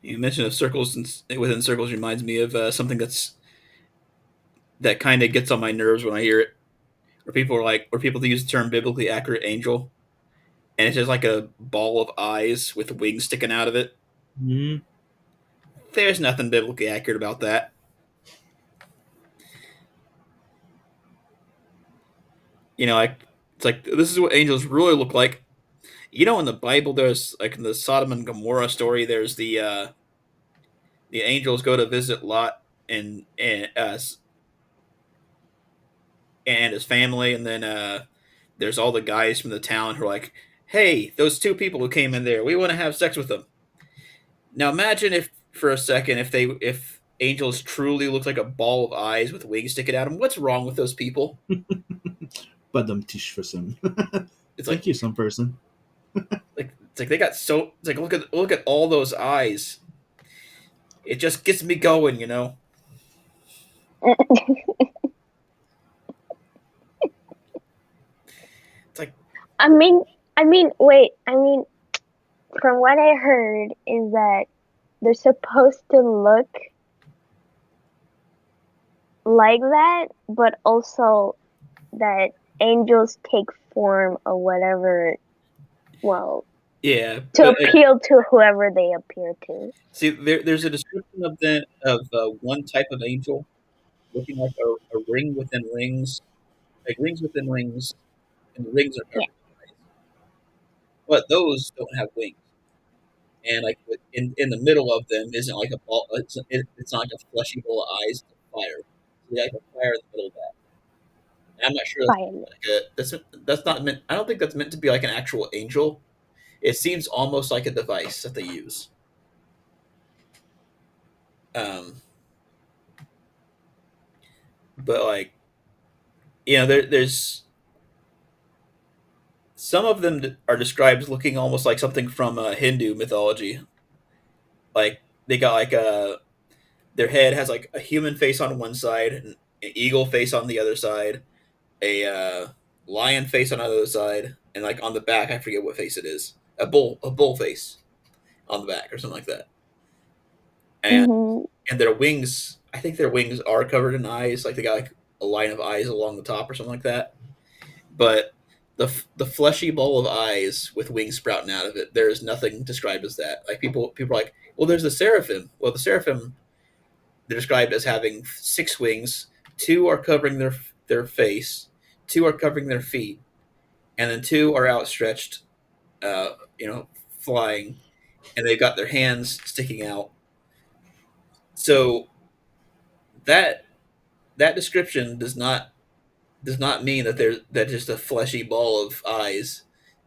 You mentioned of circles and within circles reminds me of something that kind of gets on my nerves when I hear it. Where people use the term biblically accurate angel, and it's just like a ball of eyes with wings sticking out of it. Hmm. There's nothing biblically accurate about that. Like it's like this is what angels really look like. In the Bible, there's like in the Sodom and Gomorrah story, there's the angels go to visit Lot and his family, and then there's all the guys from the town who are like, "Hey, those two people who came in there, we want to have sex with them." Now imagine if for a second if angels truly looked like a ball of eyes with wings sticking out of them. What's wrong with those people? But tish for some. It's Thank like you, some person. it's like they got so it's like look at all those eyes. It just gets me going. It's like I mean, wait. From what I heard is that they're supposed to look like that, but also that angels take form of whatever, well, yeah, to but appeal to whoever they appear to. see, there's a description of one type of angel looking like a ring within rings, like rings within rings, and the rings are Yeah. covered in eyes. But those don't have wings, and like in the middle of them isn't like a ball. It's not like a fleshy ball of eyes. It's a fire. So they have a fire in the middle of that. And I'm not sure Violet. that's not meant. I don't think that's meant to be like an actual angel. It seems almost like a device that they use. Um, but like there's some of them are described as looking almost like something from Hindu mythology. Like they got like their head has like a human face on one side, an eagle face on the other side, a lion face on the other side, and like on the back, I forget what face it is. A bull face on the back or something like that. And Hmm. and their wings, I think their wings are covered in eyes, like they got like a line of eyes along the top or something like that. But the fleshy ball of eyes with wings sprouting out of it, there is nothing described as that. Like people are like, well, there's the seraphim. Well, the seraphim they're described as having six wings. Two are covering their face, two are covering their feet, and then two are outstretched, uh, you know, flying, and they've got their hands sticking out. So that that description does not mean that they're just a fleshy ball of eyes.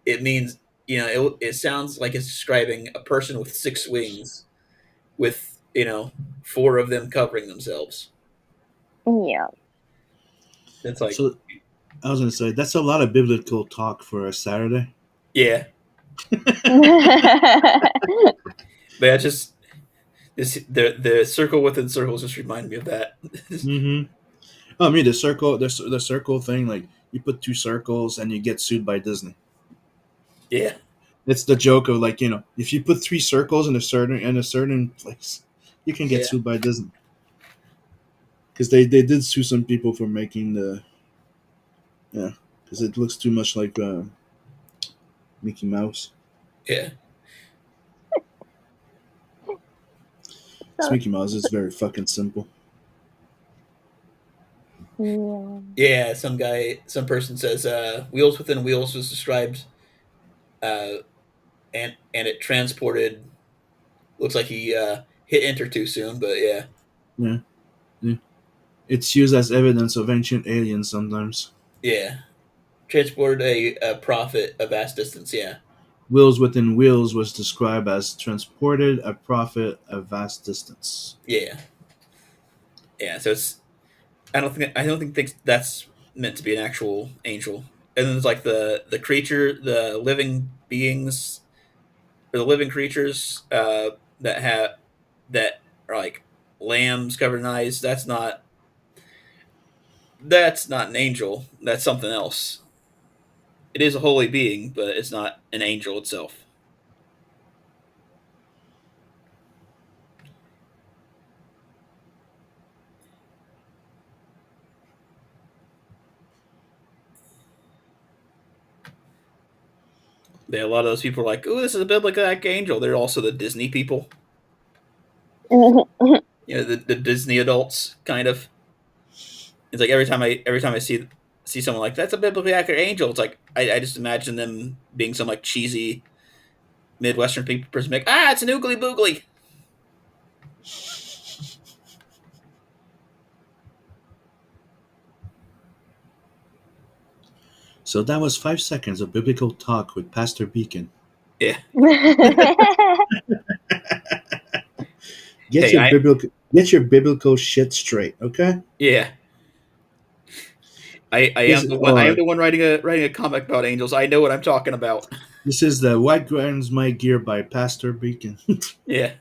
It means it sounds like it's describing a person with six wings, with four of them covering themselves. Yeah. It's like, So I was gonna say that's a lot of biblical talk for a Saturday. yeah, but I just the circle within circles just remind me of that. Mm-hmm. Oh, I mean the circle thing. Like you put two circles and you get sued by Disney. Yeah, It's the joke of like if you put three circles in a certain place, you can get yeah, sued by Disney because they did sue some people for making the because it looks too much like Mickey Mouse. yeah. It's So, Mickey Mouse is very fucking simple. yeah. Yeah, some person says wheels within wheels was described, uh, and it transported. Looks like he hit enter too soon, but yeah, Yeah, yeah. It's used as evidence of ancient aliens sometimes. yeah, transported a prophet a vast distance. Yeah, Wheels within wheels was described as transported a prophet a vast distance. yeah, yeah. So it's I don't think that's meant to be an actual angel. And then there's like the creature, the living beings, or the living creatures that have that are like lambs covered in eyes. That's not an angel. That's something else. It is a holy being, but it's not an angel itself. A lot of those people are like, "Oh, this is a biblical angel." They're also the Disney people, the Disney adults, kind of. It's like every time I see someone like that's a biblically accurate angel, it's like I just imagine them being some like cheesy Midwestern people person like, it's an oogly boogly. So that was 5 seconds of biblical talk with Pastor Beacon. Yeah. Get Hey, your biblical shit straight, okay? yeah. I am This the one. I am the one writing a comic about angels. I know what I'm talking about. this is the What Grinds My Gear by Pastor Beacon. Yeah.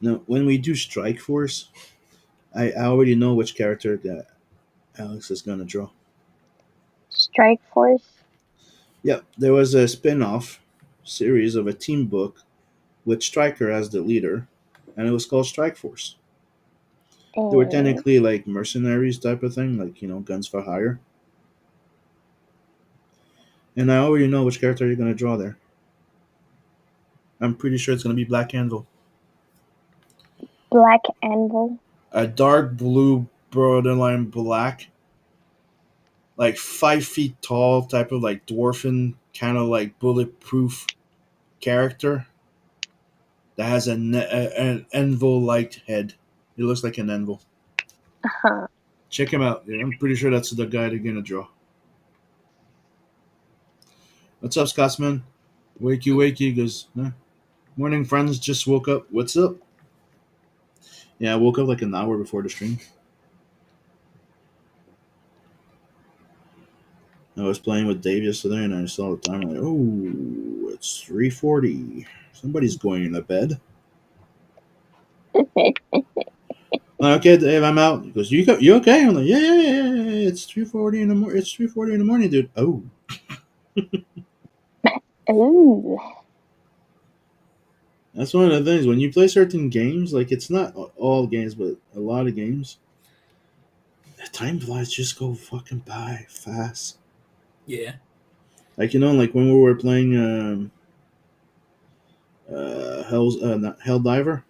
Now, when we do Strike Force, I already know which character that Alex is gonna draw. Strike Force. Yep, there was a spin-off series of a team book with Stryker as the leader, and it was called Strike Force. They were And technically like mercenaries type of thing, like guns for hire. And I already know which character you're gonna draw there. I'm pretty sure it's gonna be Black Anvil, Black Anvil. a dark blue borderline black, like 5 feet tall, type of like dwarfen, kind of like bulletproof character that has an anvil-like head. It looks like an anvil. Huh. Check him out. I'm pretty sure that's the guy they're gonna draw. What's up, Scotsman? Wakey, wakey. Goes, morning, friends. Just woke up. What's up? Yeah, I woke up like an hour before the stream. I was playing with Dave yesterday, and I saw the time. I'm like, oh, it's 3:40. Somebody's going to bed. Okay, Dave, I'm out. He goes, you okay? I'm like, yeah. It's 3:40 in the morning. It's 3:40 in the morning, dude. Oh, Ooh. That's one of the things when you play certain games. Like it's not all games, but a lot of games. The time flies just go fucking by fast. Yeah. Like like when we were playing not Hell Diver.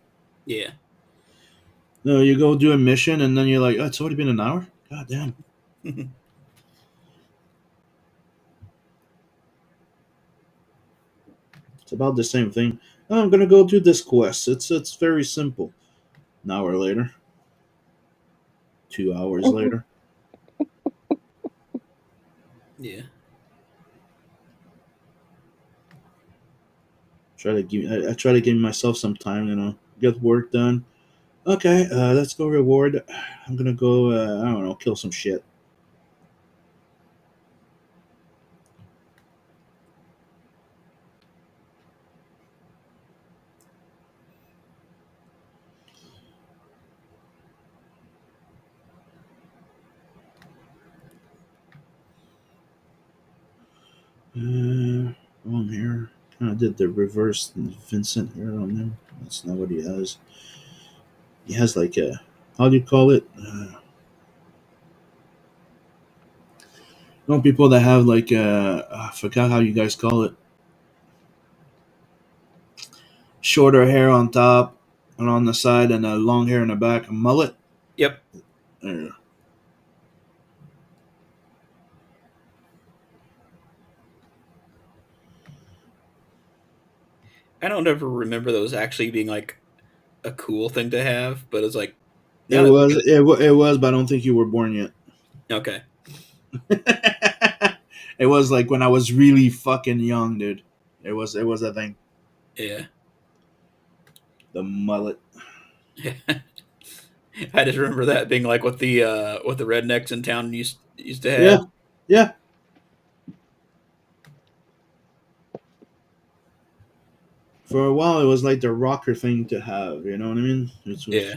Yeah. No, you go do a mission and then you're like, oh, it's already been an hour. God damn. It's about the same thing. Oh, I'm gonna go do this quest. It's very simple. An hour later, 2 hours later. Yeah. I try to give myself some time. Get work done. Okay, let's go reward. I'm gonna go. I don't know, kill some shit. On here, kind of did the reverse Vincent here on him. That's not what he has. He has like a, how do you call it? No, people that have like I forgot how you guys call it. Shorter hair on top and on the side, and long hair in the back. A mullet. Yep. There. I don't ever remember those actually being like a cool thing to have, but it's like It now that I was think it was, but I don't think you were born yet. okay. It was like when I was really fucking young, dude. It was a thing. Yeah. The mullet. I just remember that being like what the rednecks in town used to Yeah, have. yeah. For a while, it was like the rocker thing to have. You know what I mean? It was. Yeah.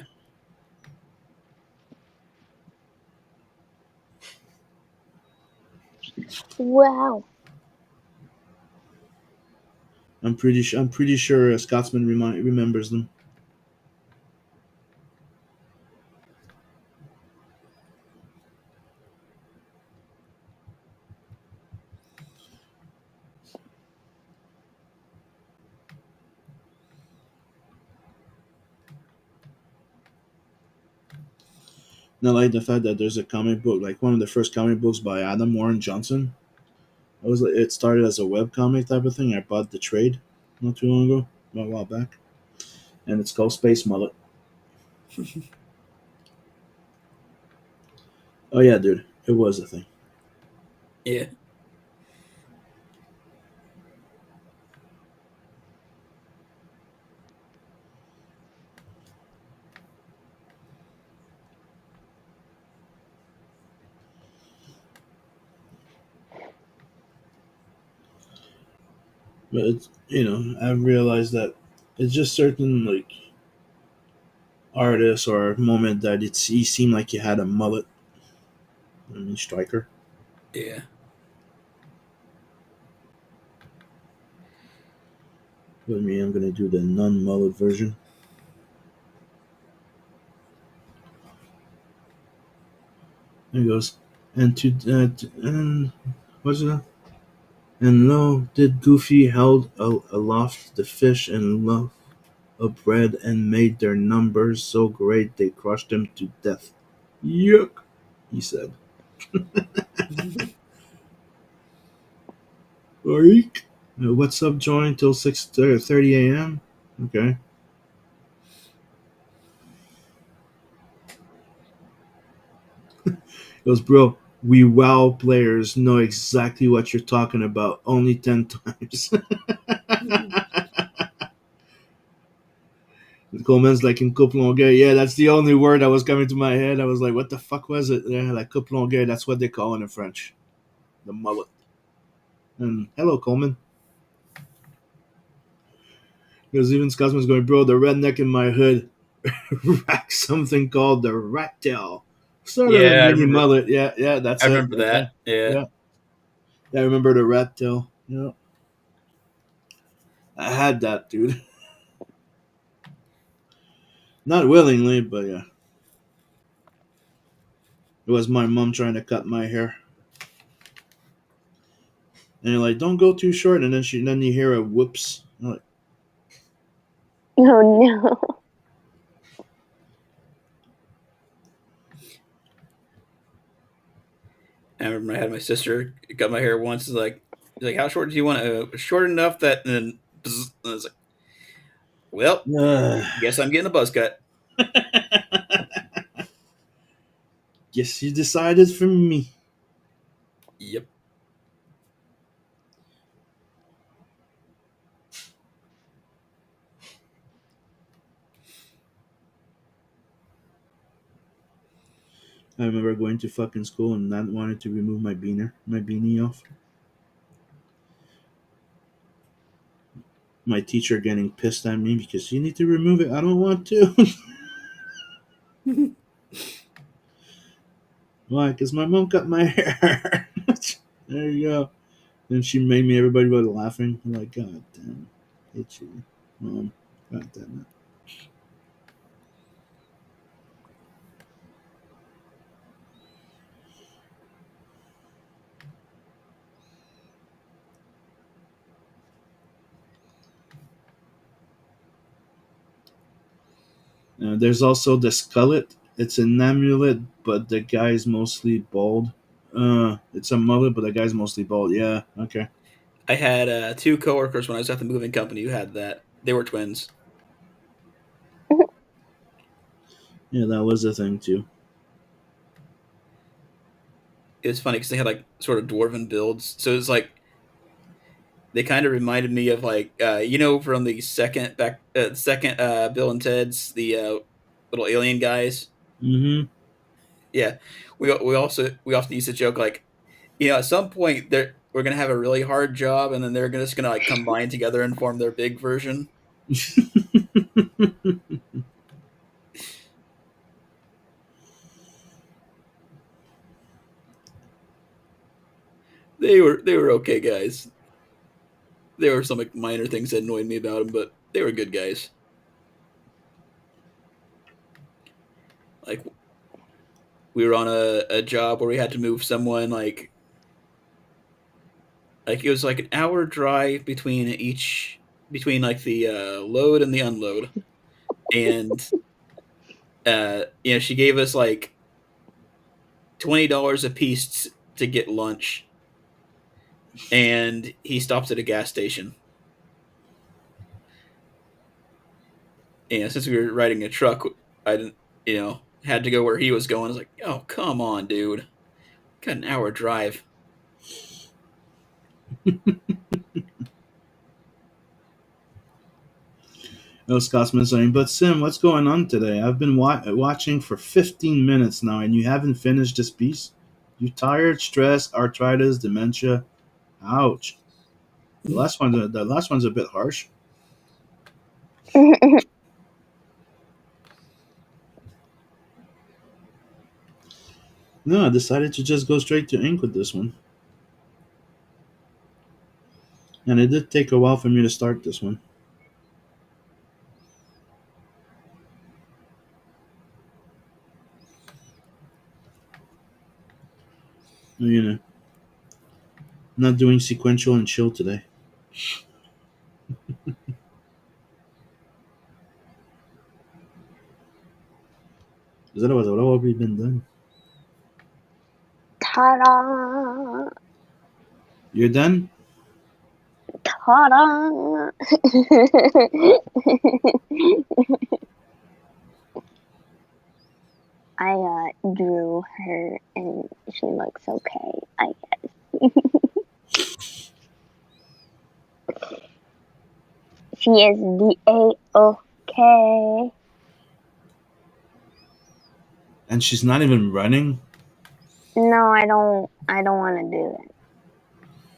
Wow. I'm pretty sure a Scotsman remembers them. Not like the fact that there's a comic book, like one of the first comic books by Adam Warren Johnson. It started as a web comic type of thing. I bought the trade not too long ago, a while back, and it's called Space Mullet. Oh yeah, dude, it was a thing. Yeah. But it's I've realized that it's just certain like artists or moment that he seemed like he had a mullet. I mean, striker. Yeah. With me, I'm gonna do the non-mullet version. There it goes. And what's it? And lo, did Goofy held aloft the fish and loaf of bread and made their numbers so great they crushed them to death. Yuck, he said. Eek. What's up, join till 6:30 a.m.? Okay. He goes, bro, we WoW players know exactly what you're talking about. Only 10 times. Coleman's like in coupe longueur. Yeah, that's the only word that was coming to my head. I was like, what the fuck was it? Yeah, like coupe longueur. That's what they call it in French. The mullet. And hello, Coleman. Because even Scotsman's going, bro, the redneck in my hood racked something called the rat tail. Sort of a Yeah, mini mullet. Yeah, yeah, that's I it. remember Yeah, that. Yeah. yeah. Yeah, I remember the rat tail. Yeah. I had that, dude. Not willingly, but yeah. It was my mom trying to cut my hair. And you're like, don't go too short, and then you hear a whoops. I'm like, Oh no. I remember I had my sister cut my hair once. She's like, how short do you want it? Short enough that, and then bzz, and I was like, well, "Ugh." guess I'm getting a buzz cut. Guess you decided for me. Yep. I remember going to fucking school and not wanting to remove my beanie off. My teacher getting pissed at me because you need to remove it. I don't want to. Why? Because my mom cut my hair. There you go. Then she made me. Everybody was laughing. I'm like, God damn, hate you, mom. God damn it. There's also the skullet. It's an amulet, but the guy's mostly bald. It's a mullet, but the guy's mostly bald. Yeah. Okay. I had two coworkers when I was at the moving company who had that. They were twins. Yeah, that was a thing too. It was funny because they had like sort of dwarven builds. So it's like they kind of reminded me of like from the second Bill and Ted's little alien guys. Mm-hmm. Yeah, we often used to joke like at some point we're gonna have a really hard job and then they're just gonna like combine together and form their big version. They were okay guys. There were some like, minor things that annoyed me about them, but they were good guys. Like we were on a job where we had to move someone like it was like an hour drive between like the load and the unload, and she gave us like $20 a piece to get lunch, and he stopped at a gas station. And since we were riding a truck, I didn't had to go where he was going. I was like, oh come on, dude, got an hour drive. Oh, Scotsman saying, but Sim, what's going on today? I've been watching for 15 minutes now, and you haven't finished this piece. You tired, stressed, arthritis, dementia. Ouch. The last one's a bit harsh. No, I decided to just go straight to ink with this one, and it did take a while for me to start this one. You know, I'm not doing sequential and chill today. Because otherwise, I would have already been done. Ta-da! You're done? Ta-da! I drew her and she looks okay, I guess. She is the A-okay. And she's not even running? No, I don't want to do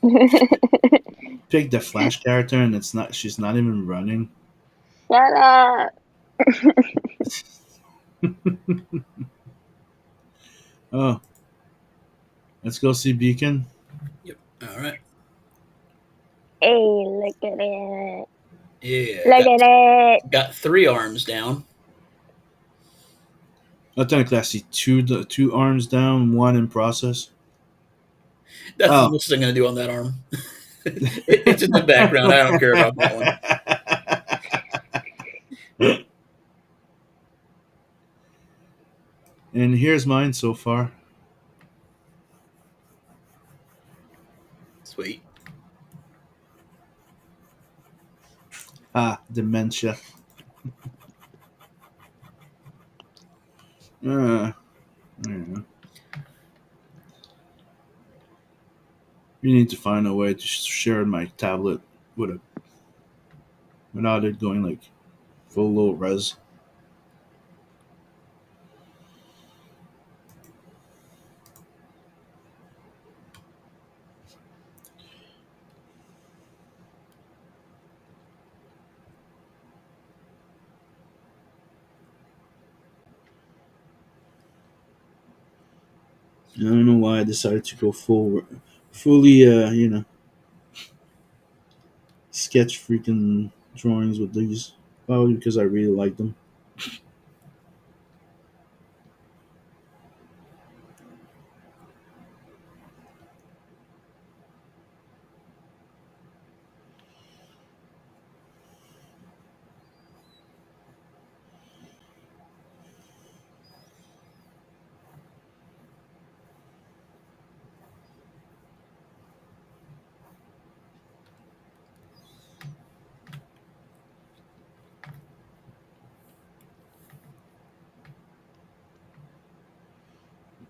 it. Pick the Flash character and she's not even running. Shut up. Oh, let's go see Beacon. Yep. All right. Hey, look at it. Yeah. Look at it. Got 3 arms down. I technically I see two arms down, one in process. That's the Oh. most I'm going to do on that arm. It's in the background. I don't care about that one. And here's mine so far. Sweet. Ah, dementia. I don't know. You need to find a way to share my tablet with a without it going like full low res. I don't know why I decided to go fully, sketch freaking drawings with these. Probably because I really like them.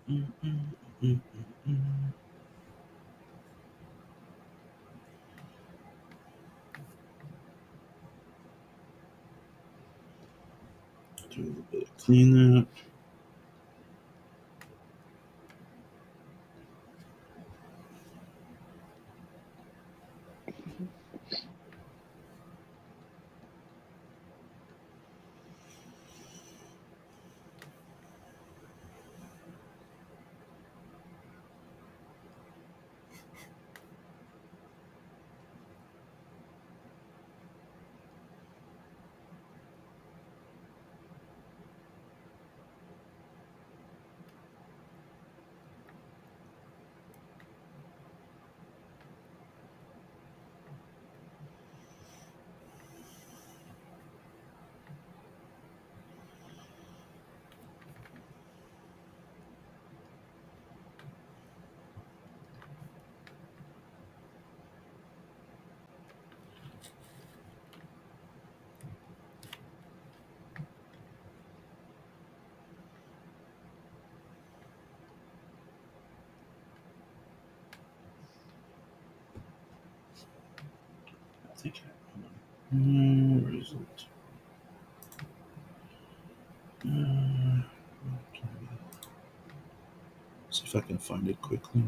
Do a little bit of cleanup. I think. Where is it? See if I can find it quickly.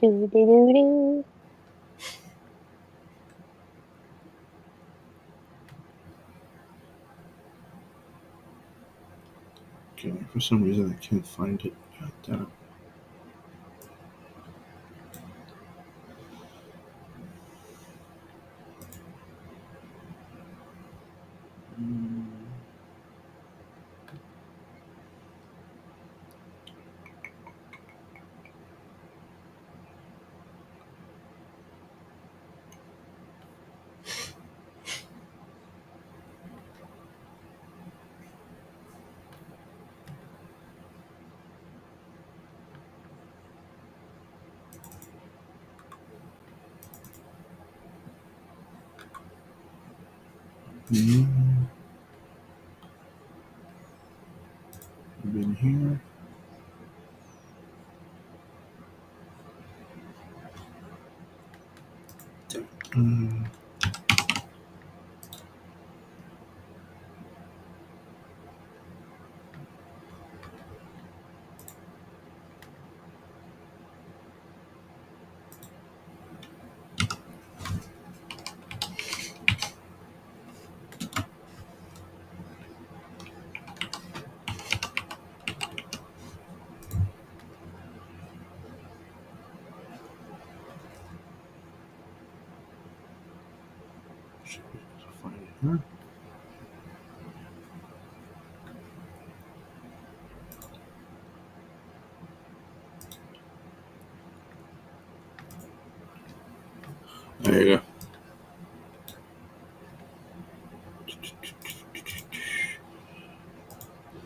Do do do do. Okay, for some reason I can't find it. God damn it. Mm, been here. Mm, should be able to find it. Huh? There you go.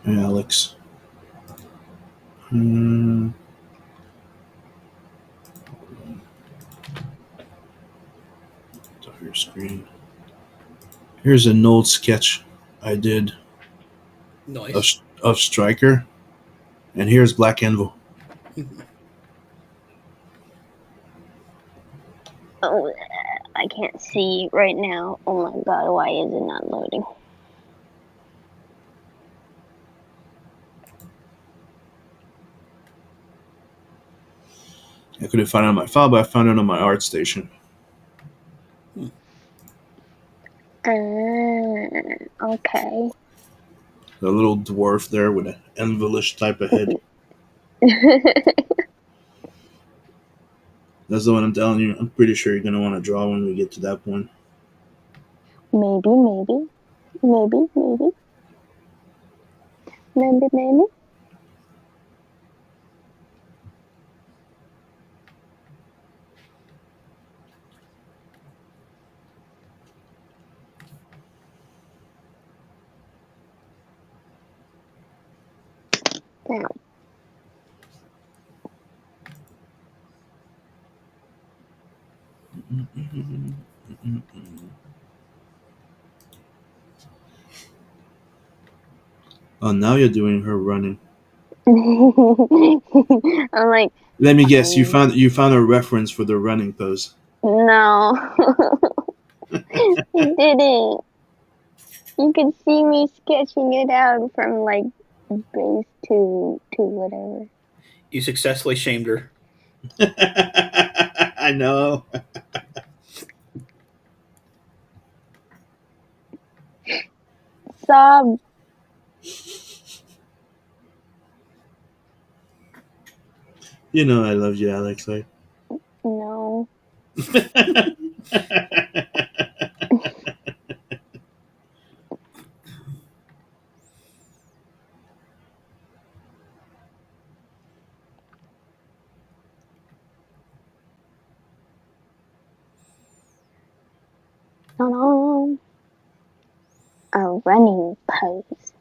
Hey, Alex. Mm, to your screen. Here's an old sketch I did of, Nice. of Striker, and here's Black Anvil. Oh, I can't see right now. Oh my god, why is it not loading? I couldn't find it on my file, but I found it on my art station. Okay. The little dwarf there with an anvilish type of head. That's the one I'm telling you. I'm pretty sure you're gonna want to draw when we get to that point. Maybe, maybe, maybe, maybe, maybe, maybe. Now, Oh, now you're doing her running. I'm like, Let me guess. You found a reference for the running pose. no, I didn't. You could see me sketching it out from like base to whatever. You successfully shamed her. I know. Sob, You know I love you, Alex. Right? no. No, a running pose.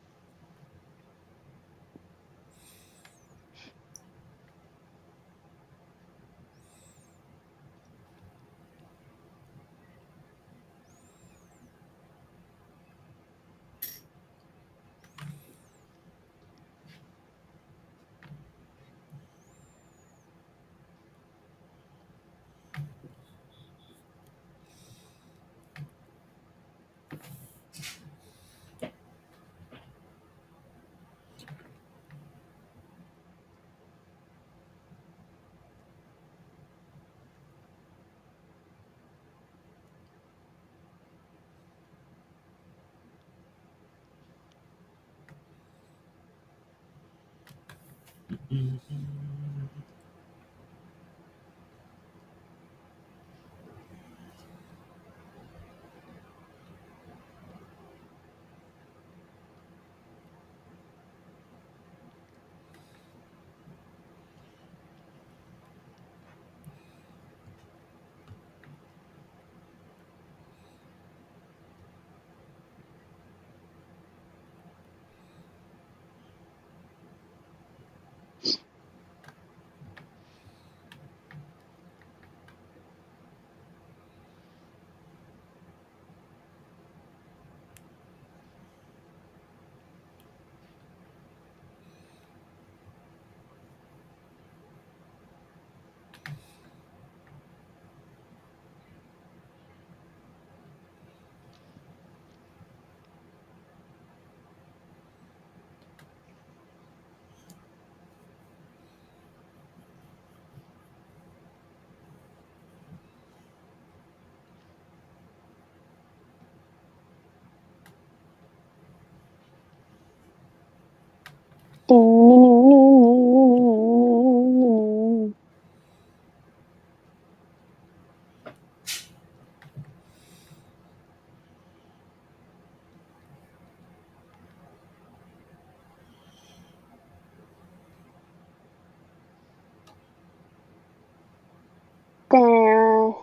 Then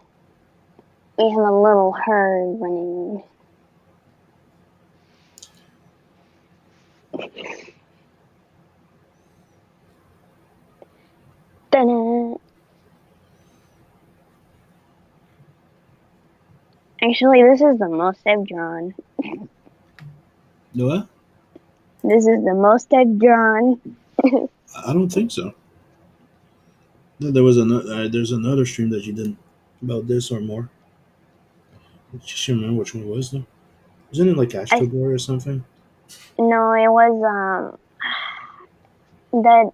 we have a little herd running. Ta-da. Actually, this is the most I've drawn. You know what? This is the most I've drawn. I don't think so. No, there was another. There's another stream that you did about this or more. I just can't remember which one it was though. Wasn't it like Astro Boy or something? No, it was that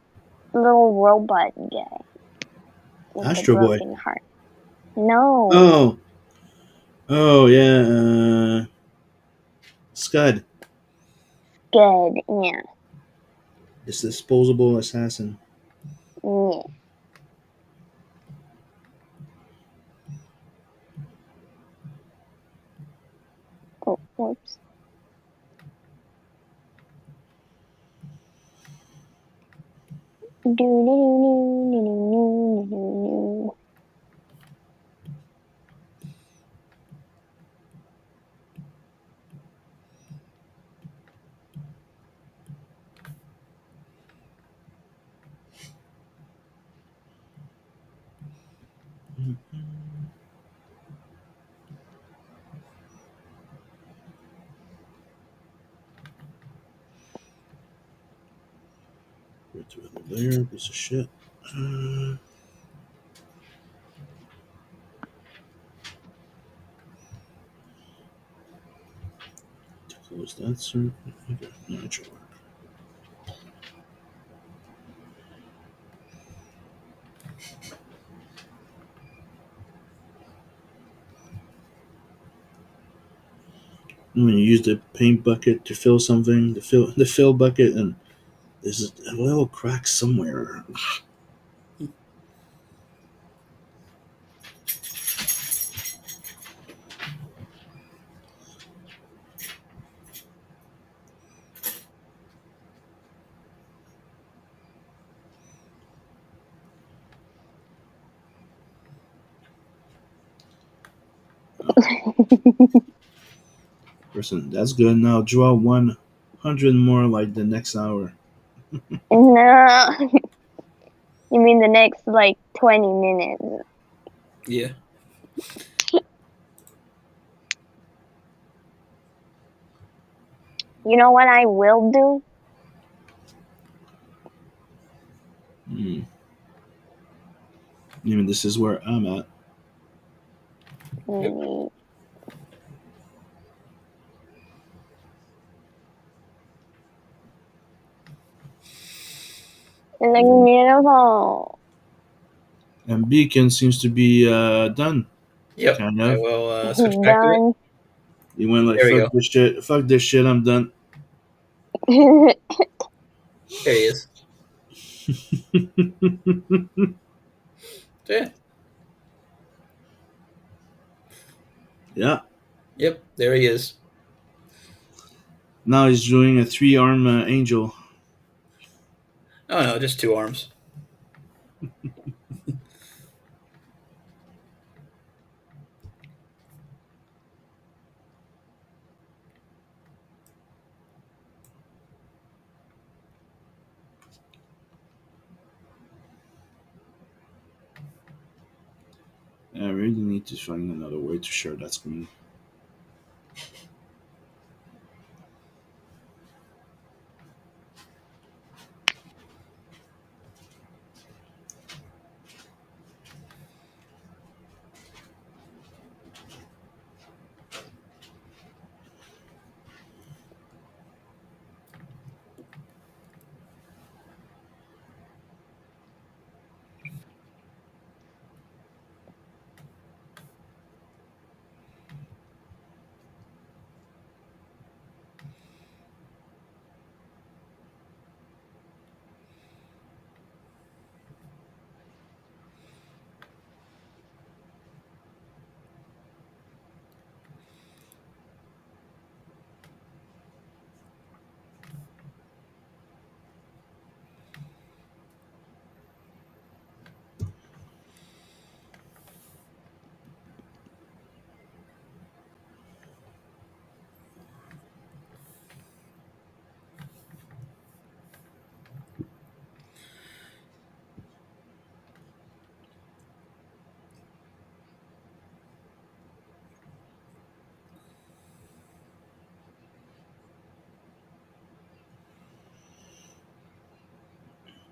little robot guy with the Astro Boy. broken heart. No, Oh, oh yeah. Scud, good. Yeah, this disposable assassin. yeah. Oh, whoops. Do do do do do do do. Go to another layer. Piece of shit. To close that circle. Okay, now it should work. When you use the paint bucket to fill something, the fill bucket, and there's a little crack somewhere. Person, that's good. Now draw 100 more like the next hour. No, you mean the next like 20 minutes? Yeah. You know what I will do? Hmm. Even this is where I'm at. Yep. Mm, it's like beautiful. And Beacon seems to be done, Yep. kind I of. will switch back to it. Done. He went like, There we fuck go. this shit, fuck this shit, I'm done. There he is. So, yeah. Yeah. Yep. There he is. Now he's doing a 3-arm angel. Oh no, just two arms. I really need to find another way to share that screen.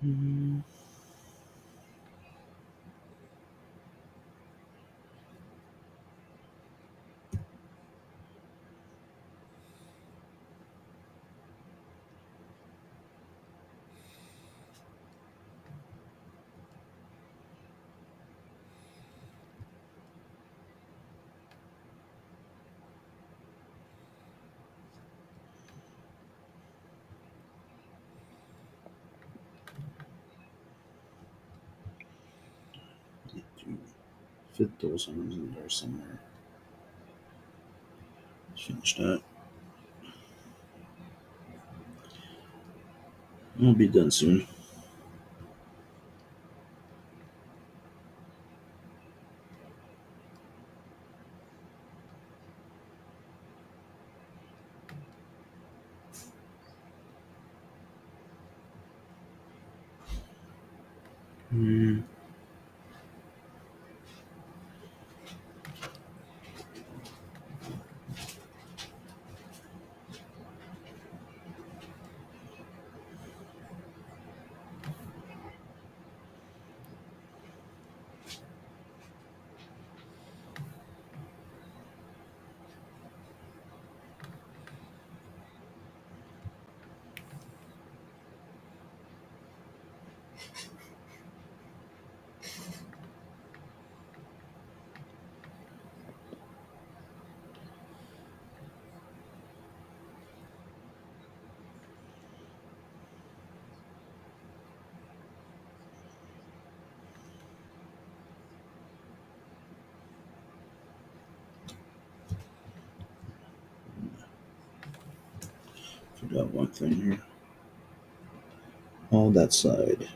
Mm, need to fit those ones in there somewhere. Let's finish that. I'll be done soon. Mm, Forgot one thing here. All that side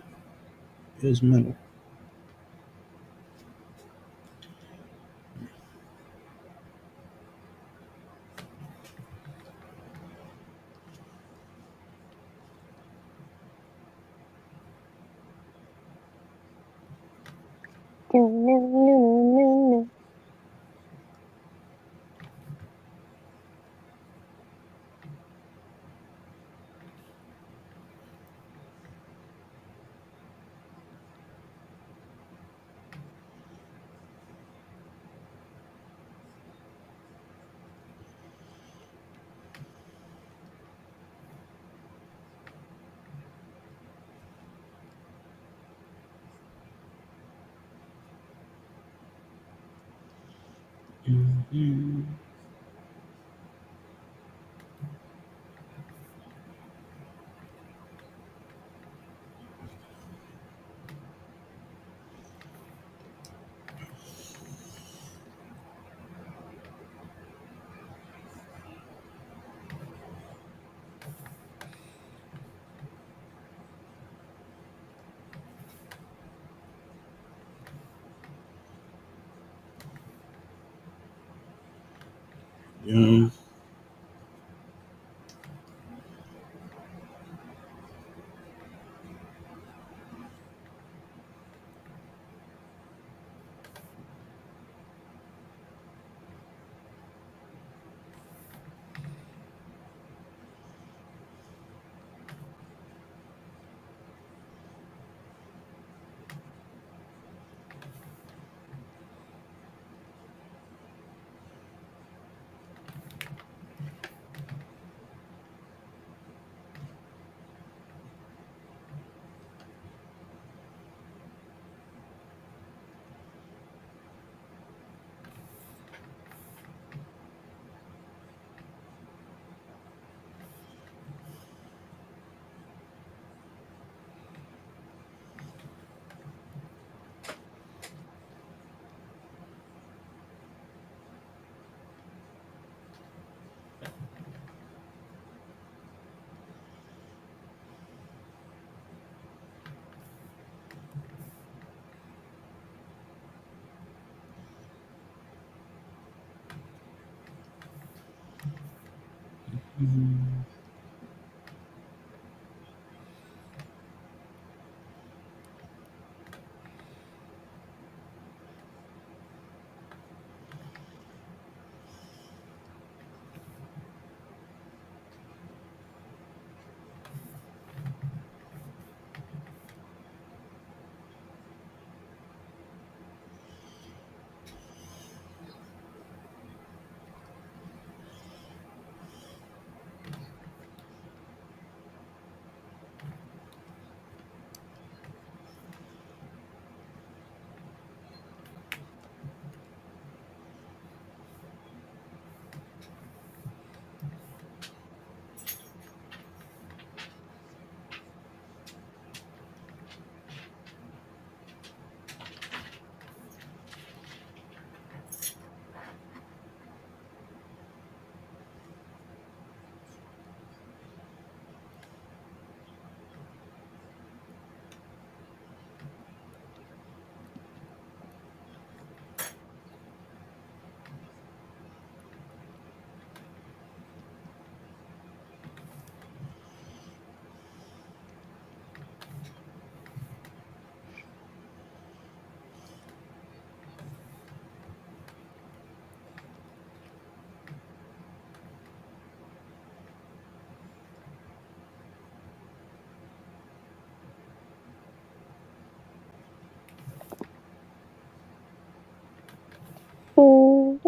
is metal. Do, no, no, no, no. Mhm. Yeah. So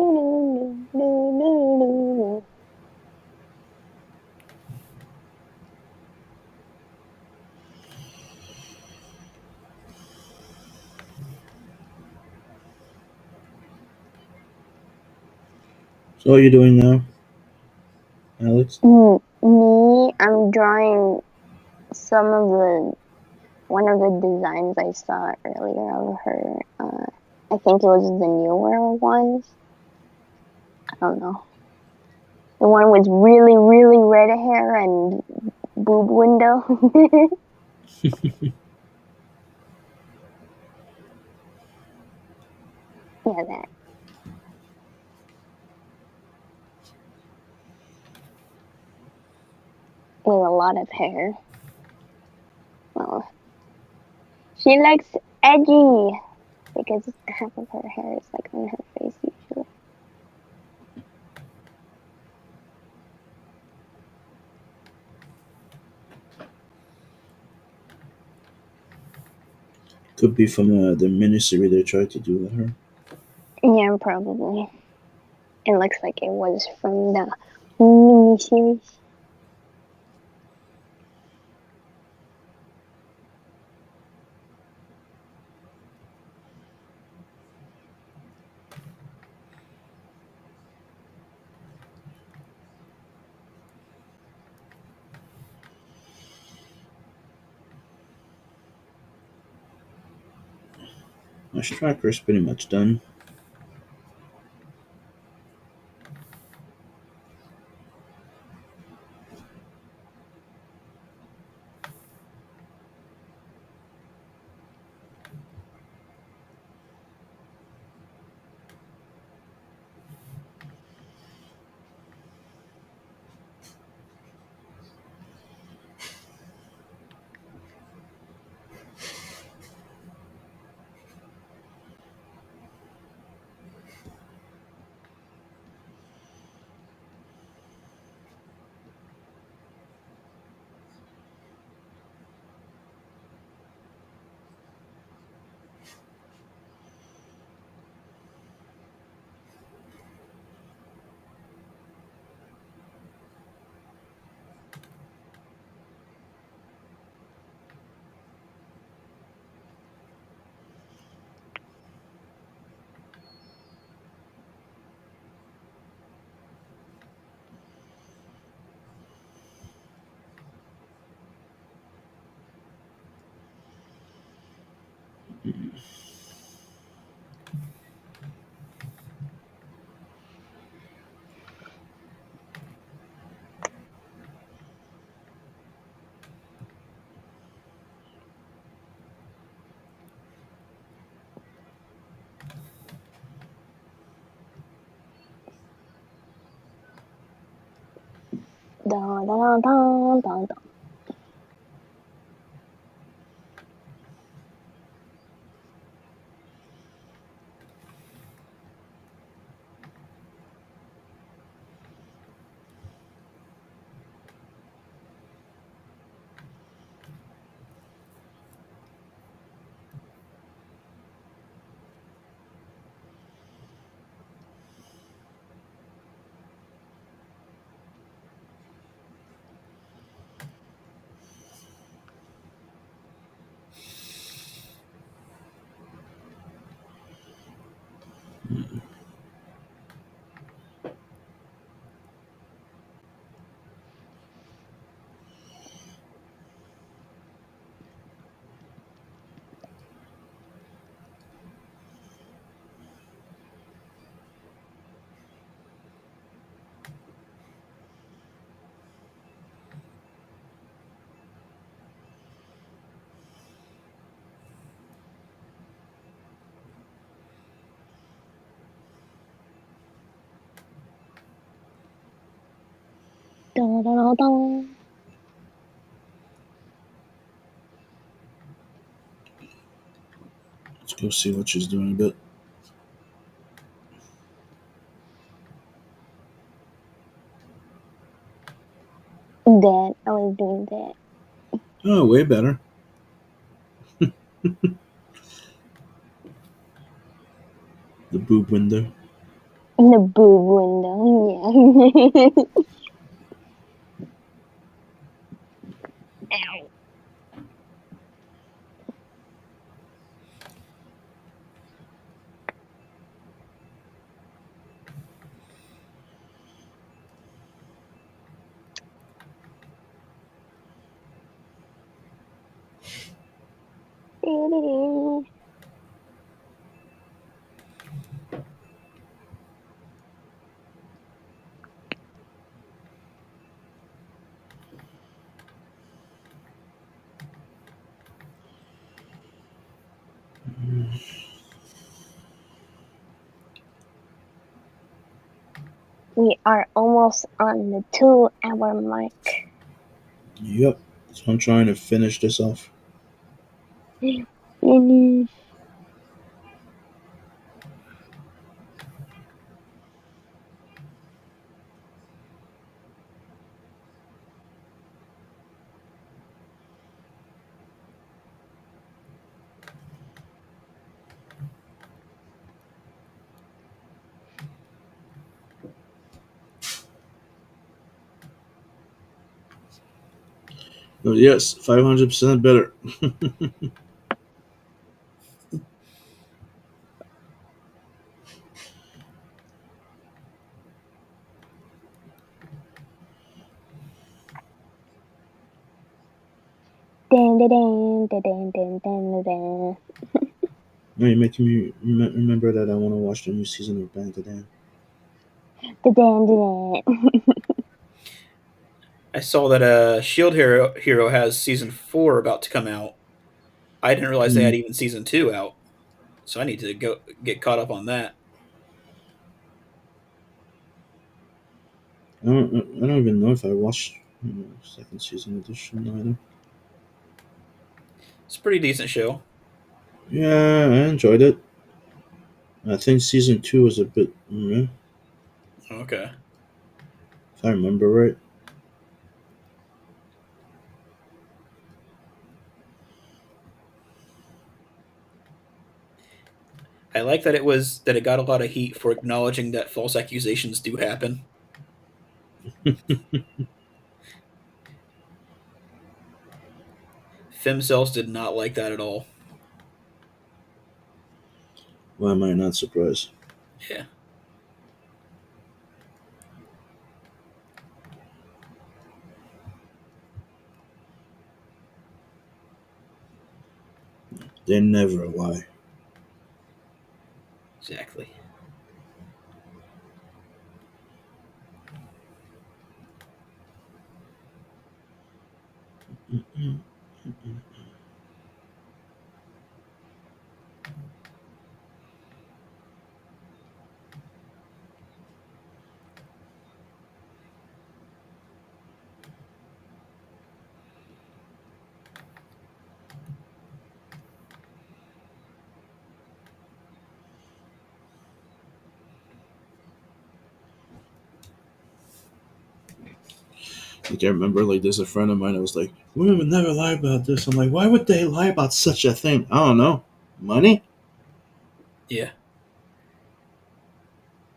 what are you doing now, Alex? Me, I'm drawing some of the one of the designs I saw earlier of her. I think it was the newer ones. I don't know. The one with really, really red hair and boob window. Yeah, that. With a lot of hair. Well, she likes edgy because half of her hair is like on her face usually. Could be from the miniseries they tried to do with her. Yeah, probably. It looks like it was from the miniseries. My tracker's pretty much done. Da, da, da, da, da. Da, da, da, da. Let's go see what she's doing a bit. That. I was doing that. Oh, way better. The boob window. In the boob window, yeah. Ow. We are almost on the 2 hour mark. Yep. So I'm trying to finish this off. Finish. Oh, yes, 500% better. Dun, dun, dun, dun, dun, dun, dun, dun. Now you're making me remember that I want to watch the new season of Band. Dun, dun, dun, dun. I saw that Shield Hero has season 4 about to come out. I didn't realize they had Mm. even season 2 out, so I need to go get caught up on that. I don't even know if I watched second season of this show either. It's a pretty decent show. Yeah, I enjoyed it. I think season two was a bit, Okay. if I remember right. I like that it got a lot of heat for acknowledging that false accusations do happen. Femcells did not like that at all. Why am I not surprised? Yeah. They never lie. Exactly. Like I remember, like there's a friend of mine that was like, "Women would never lie about this." I'm like, "Why would they lie about such a thing?" I don't know. Money? Yeah.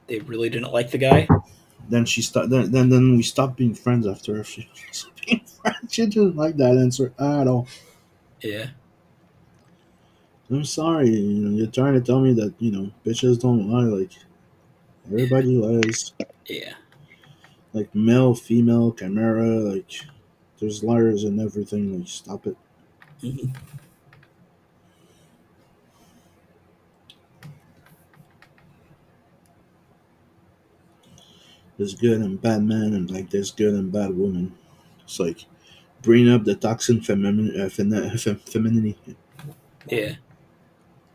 They really didn't like the guy. Then she stopped. Then we stopped being friends after a few years of being friends. She didn't like that answer at all. Yeah. I'm sorry. You're trying to tell me that bitches don't lie. Like everybody lies. Yeah. Like male, female, chimera. Like there's liars and everything. Like stop it. Mhm. There's good and bad men, and like there's good and bad women. It's like bring up the toxin femininity. Yeah.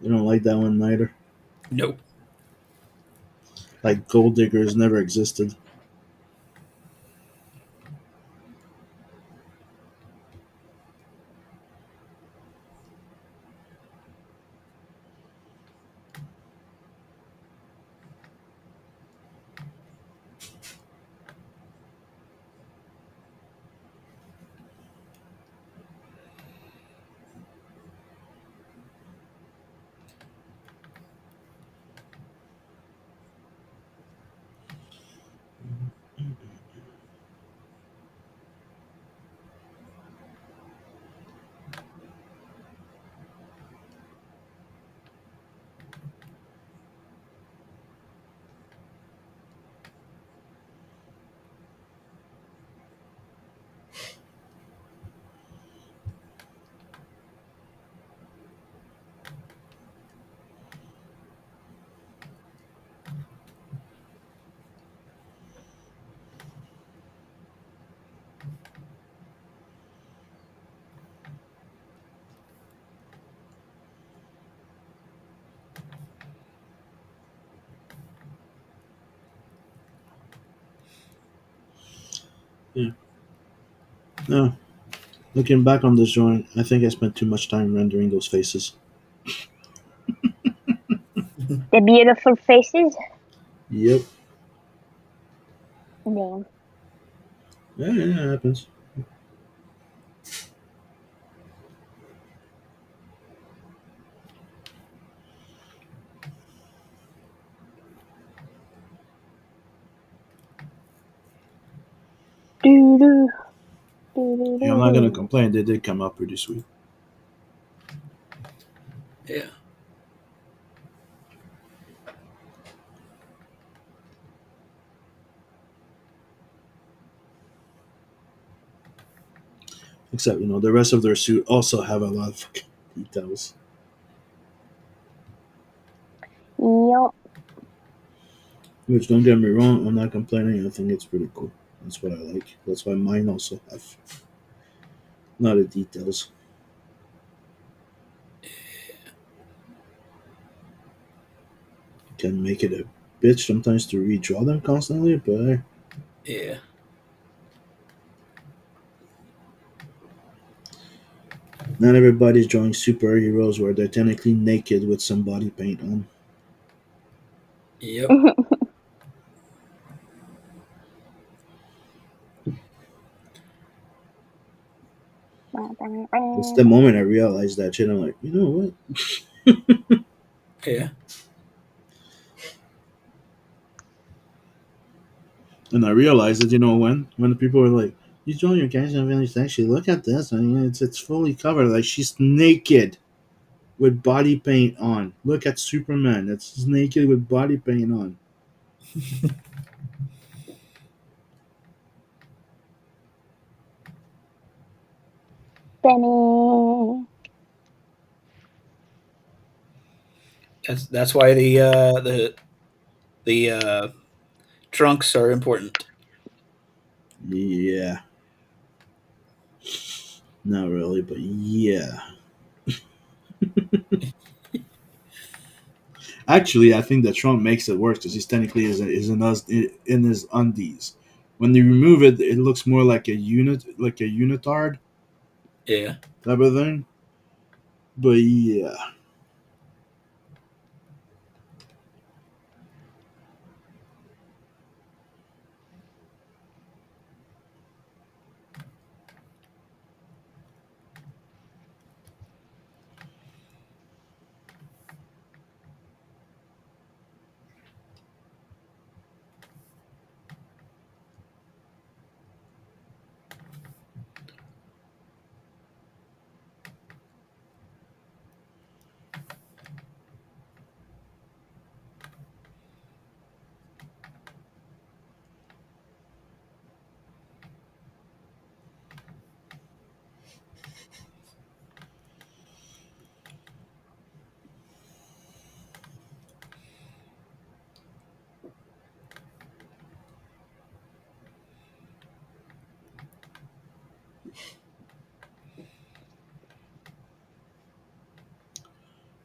You don't like that one neither. Nope. Like gold diggers never existed. Yeah. No. Looking back on this drawing, I think I spent too much time rendering those faces. The beautiful faces. Yep. Damn. Yeah, it happens. Doo doo. Doo doo Yeah, I'm doo not gonna doo. complain. They did come out pretty sweet. Yeah. Except, the rest of their suit also have a lot of fucking details. Yup. Which, don't get me wrong, I'm not complaining. I think it's pretty cool. That's what I like. That's why mine also have a lot of details. Can make it a bitch sometimes to redraw them constantly, but Yeah. not everybody's drawing superheroes where they're technically naked with some body paint on. Yep. It's the moment I realized that shit. I'm like, you know what? Yeah. And I realized that, when the people were like, "You drawing your character really sexy. Look at this. I mean, it's fully covered. Like she's naked with body paint on. Look at Superman. It's naked with body paint on." Benny. That's why the trunks are important. Yeah, not really, but yeah. Actually, I think that Trump makes it worse because he's technically in his undies. When they remove it, it looks more like a unitard Yeah. type of thing. But yeah,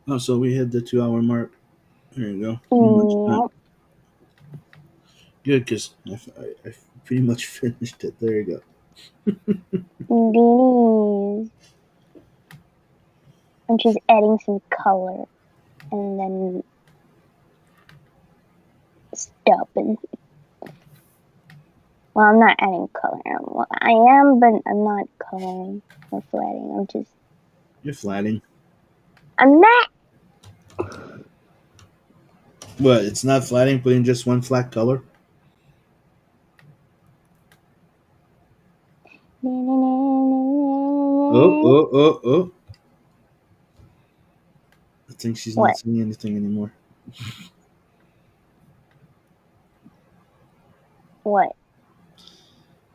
oh, so we hit the 2 hour mark. There you go. Pretty much done. Yup. Good, because I pretty much finished it. There you go. Beanies. I'm just adding some color and then stuff. And well, I'm not adding color. Well, I am, but I'm not coloring or flatting. You're flatting. I'm not. What? It's not flatting. Putting just one flat color. Oh, oh, oh, oh. I think she's not What? saying anything anymore. What?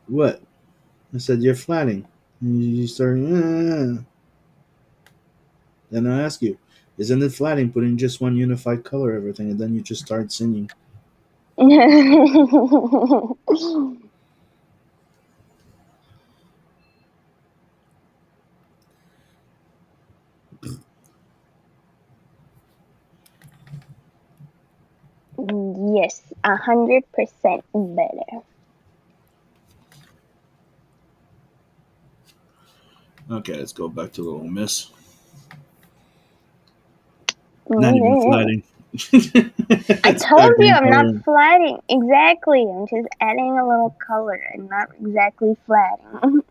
What? I said you're flatting. And you start. Then I ask you, isn't it flatting putting just one unified color everything, and then you just start singing. Yes, 100% better. Okay, let's go back to Little Miss. Not even flatting. I It's told you background I'm not color. flatting. Exactly. I'm just adding a little color and not exactly flatting.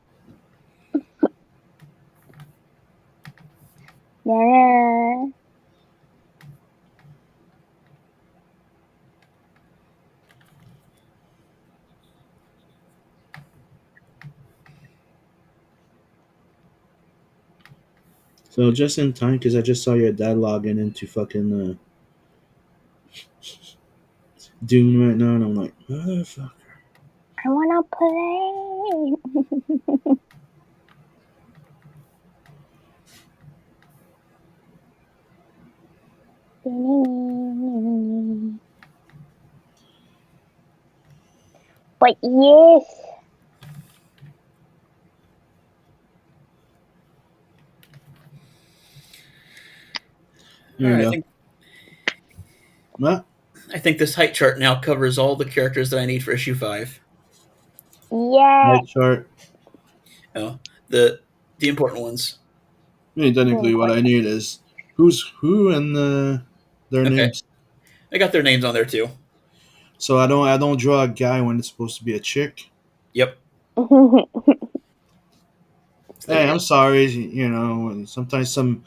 Yeah. So just in time, because I just saw your dad logging into fucking Dune right now, and I'm like, motherfucker. I wanna play. But yes. All There you right, go. What? I think this height chart now covers all the characters that I need for issue 5. Yeah. Light chart. Oh, the important ones. I mean, technically, what I Important. need is who's who and their Okay, names. I got their names on there too. So I don't draw a guy when it's supposed to be a chick. Yep. So Hey, there you I'm go. sorry. You know, sometimes some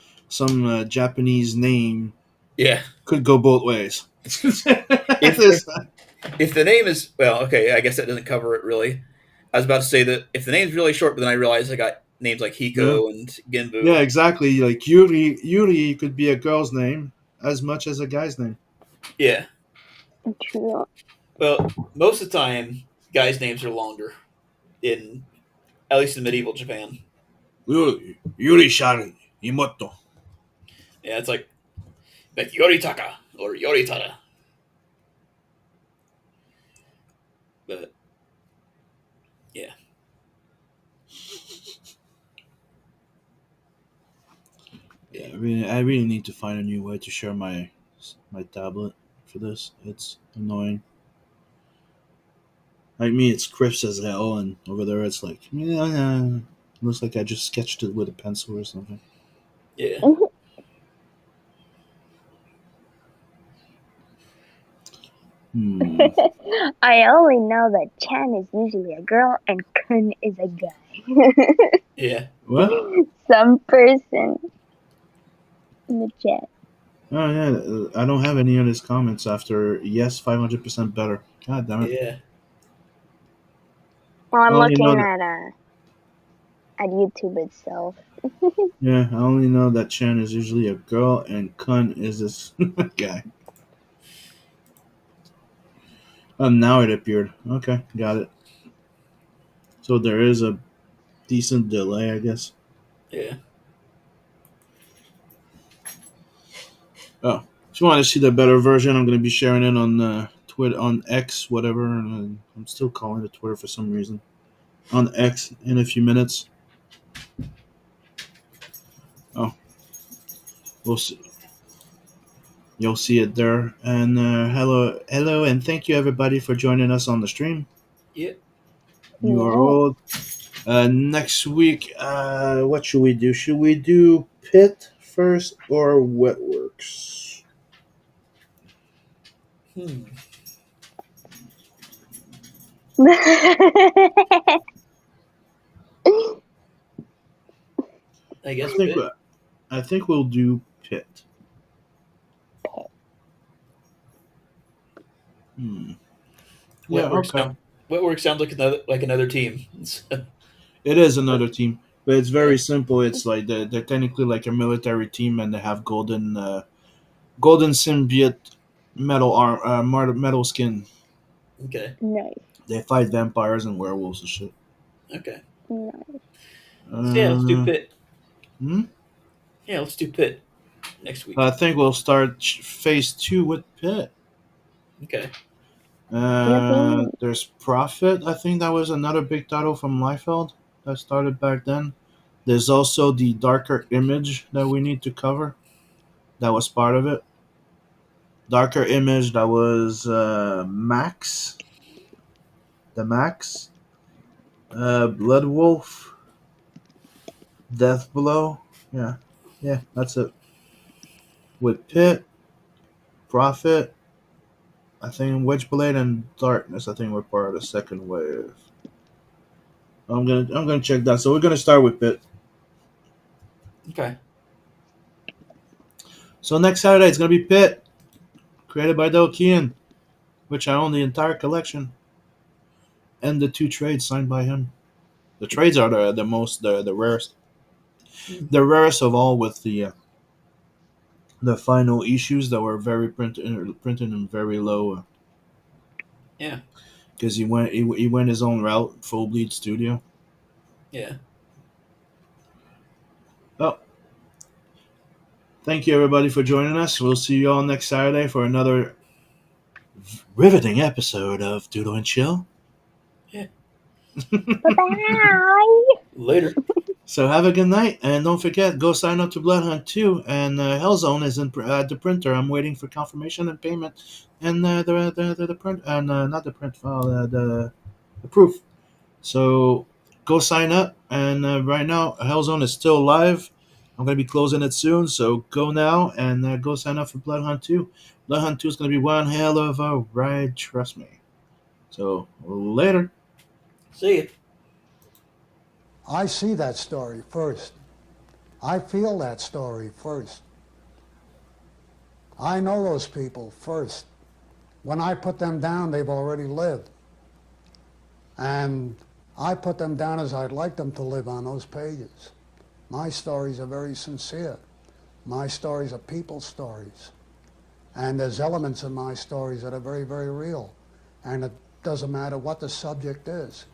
Japanese name Yeah. could go both ways. If if the name is, well, okay, I guess that doesn't cover it really. I was about to say that if the name's really short, but then I realized I got names like yeah, Hiko and yeah, Genbu. exactly. Like Yuri could be a girl's name as much as a guy's name. Yeah. True. Well, most of the time, guys' names are longer in at least in medieval Japan. Yuri Shari Imoto. Yeah, it's like Yoritaka or Yoritara. But yeah, Yeah, yeah, I really need to find a new way to share my tablet for this. It's annoying. Like me, it's crisp as hell, and over there it's like, yeah, looks like I just sketched it with a pencil or something. yeah, Hmm. I only know that Chan is usually a girl and Kun is a guy. yeah, What? Some person in the chat. Oh yeah, I don't have any of his comments after yes, 500% better. God damn it! yeah. Well, I I'm only know looking that. at YouTube itself. Yeah, I only know that Chen is usually a girl and Kun is this guy. Oh, now it appeared. Okay, got it. So there is a decent delay, I guess. Yeah. Oh, if you want to see the better version, I'm going to be sharing it on Twitter, on X, whatever. And I'm still calling it Twitter for some reason. On X in a few minutes. Oh, we'll see. You'll see it there. And hello, and thank you everybody for joining us on the stream. Yeah. You are Yeah. all. Next week, what should we do? Should we do Pit first or Wetworks? Hmm. I I guess think Pit. I think we'll do Pit. Hmm. Yeah. Wetworks Okay. sound. Wetworks sounds like another team. It is another team, but it's Yeah. very simple. It's like they're technically like a military team, and they have golden symbiote metal skin. Okay. Nice. They fight vampires and werewolves and shit. Okay. Nice. So yeah, let's do Uh, Pit. hmm? Yeah, let's do Pit next week. I think we'll start phase 2 with Pit. Okay. Yippee. There's Prophet. I think that was another big title from Liefeld that started back then. There's also the Darker Image that we need to cover. That was part of it. Darker Image. That was Max. The Max. Blood Wolf. Death Below. Yeah, yeah, that's it. With Pit, Prophet, I think Witchblade and Darkness. I think we're part of the second wave. I'm gonna check that. So we're gonna start with Pit. Okay. So next Saturday it's gonna be Pit, created by Del Kean, which I own the entire collection, and the 2 trades signed by him. The trades are the rarest, the rarest of all, with the final issues that were very printed in very low. Yeah. Because he went his own route, Full Bleed Studio. Yeah. Well, thank you everybody for joining us. We'll see you all next Saturday for another riveting episode of Doodle and Chill. Bye. Later. So have a good night, and don't forget, go sign up to Bloodhunt 2, and Hellzone is at the printer. I'm waiting for confirmation and payment, and the print, and not the print file, the proof. So go sign up, and right now Hellzone is still live. I'm going to be closing it soon, so go now and go sign up for Bloodhunt 2. Bloodhunt 2 is going to be one hell of a ride, trust me. So later. See you. I see that story first. I feel that story first. I know those people first. When I put them down, they've already lived. And I put them down as I'd like them to live on those pages. My stories are very sincere. My stories are people's stories. And there's elements in my stories that are very, very real. And it doesn't matter what the subject is.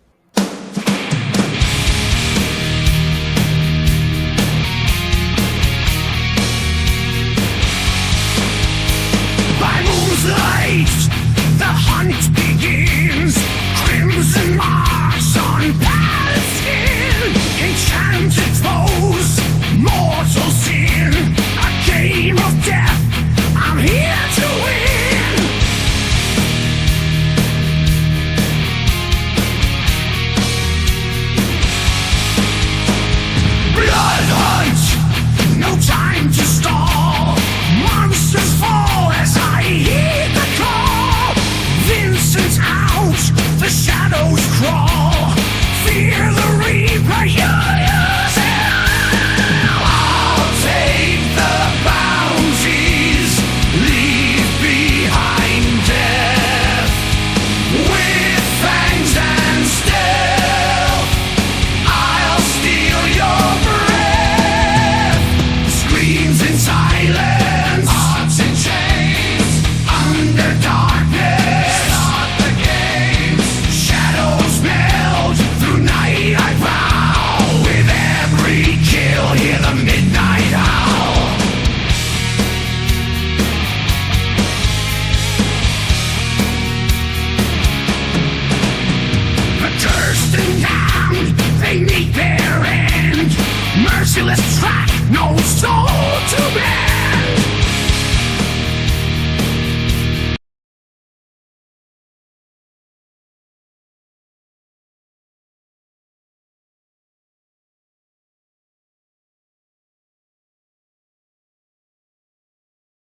By moonlight, the hunt begins. Crimson marks on pallid skin. Enchanted foes, mortal sin. A game of death, I'm here to win. Blood hunt, no time to stall. Monsters fall as I heed the call. Vincent's out, the shadows crawl. Fear the reaper, you use hell. I'll take the bounties, leave behind death. With fangs and stealth, I'll steal your breath. Screams in silence, hearts in chains. Under darkness, start the games. Shadows meld through night, I vow. With every kill, hear the midnight howl. Accursed and damned, they meet their end. Merciless track, no soul to bend.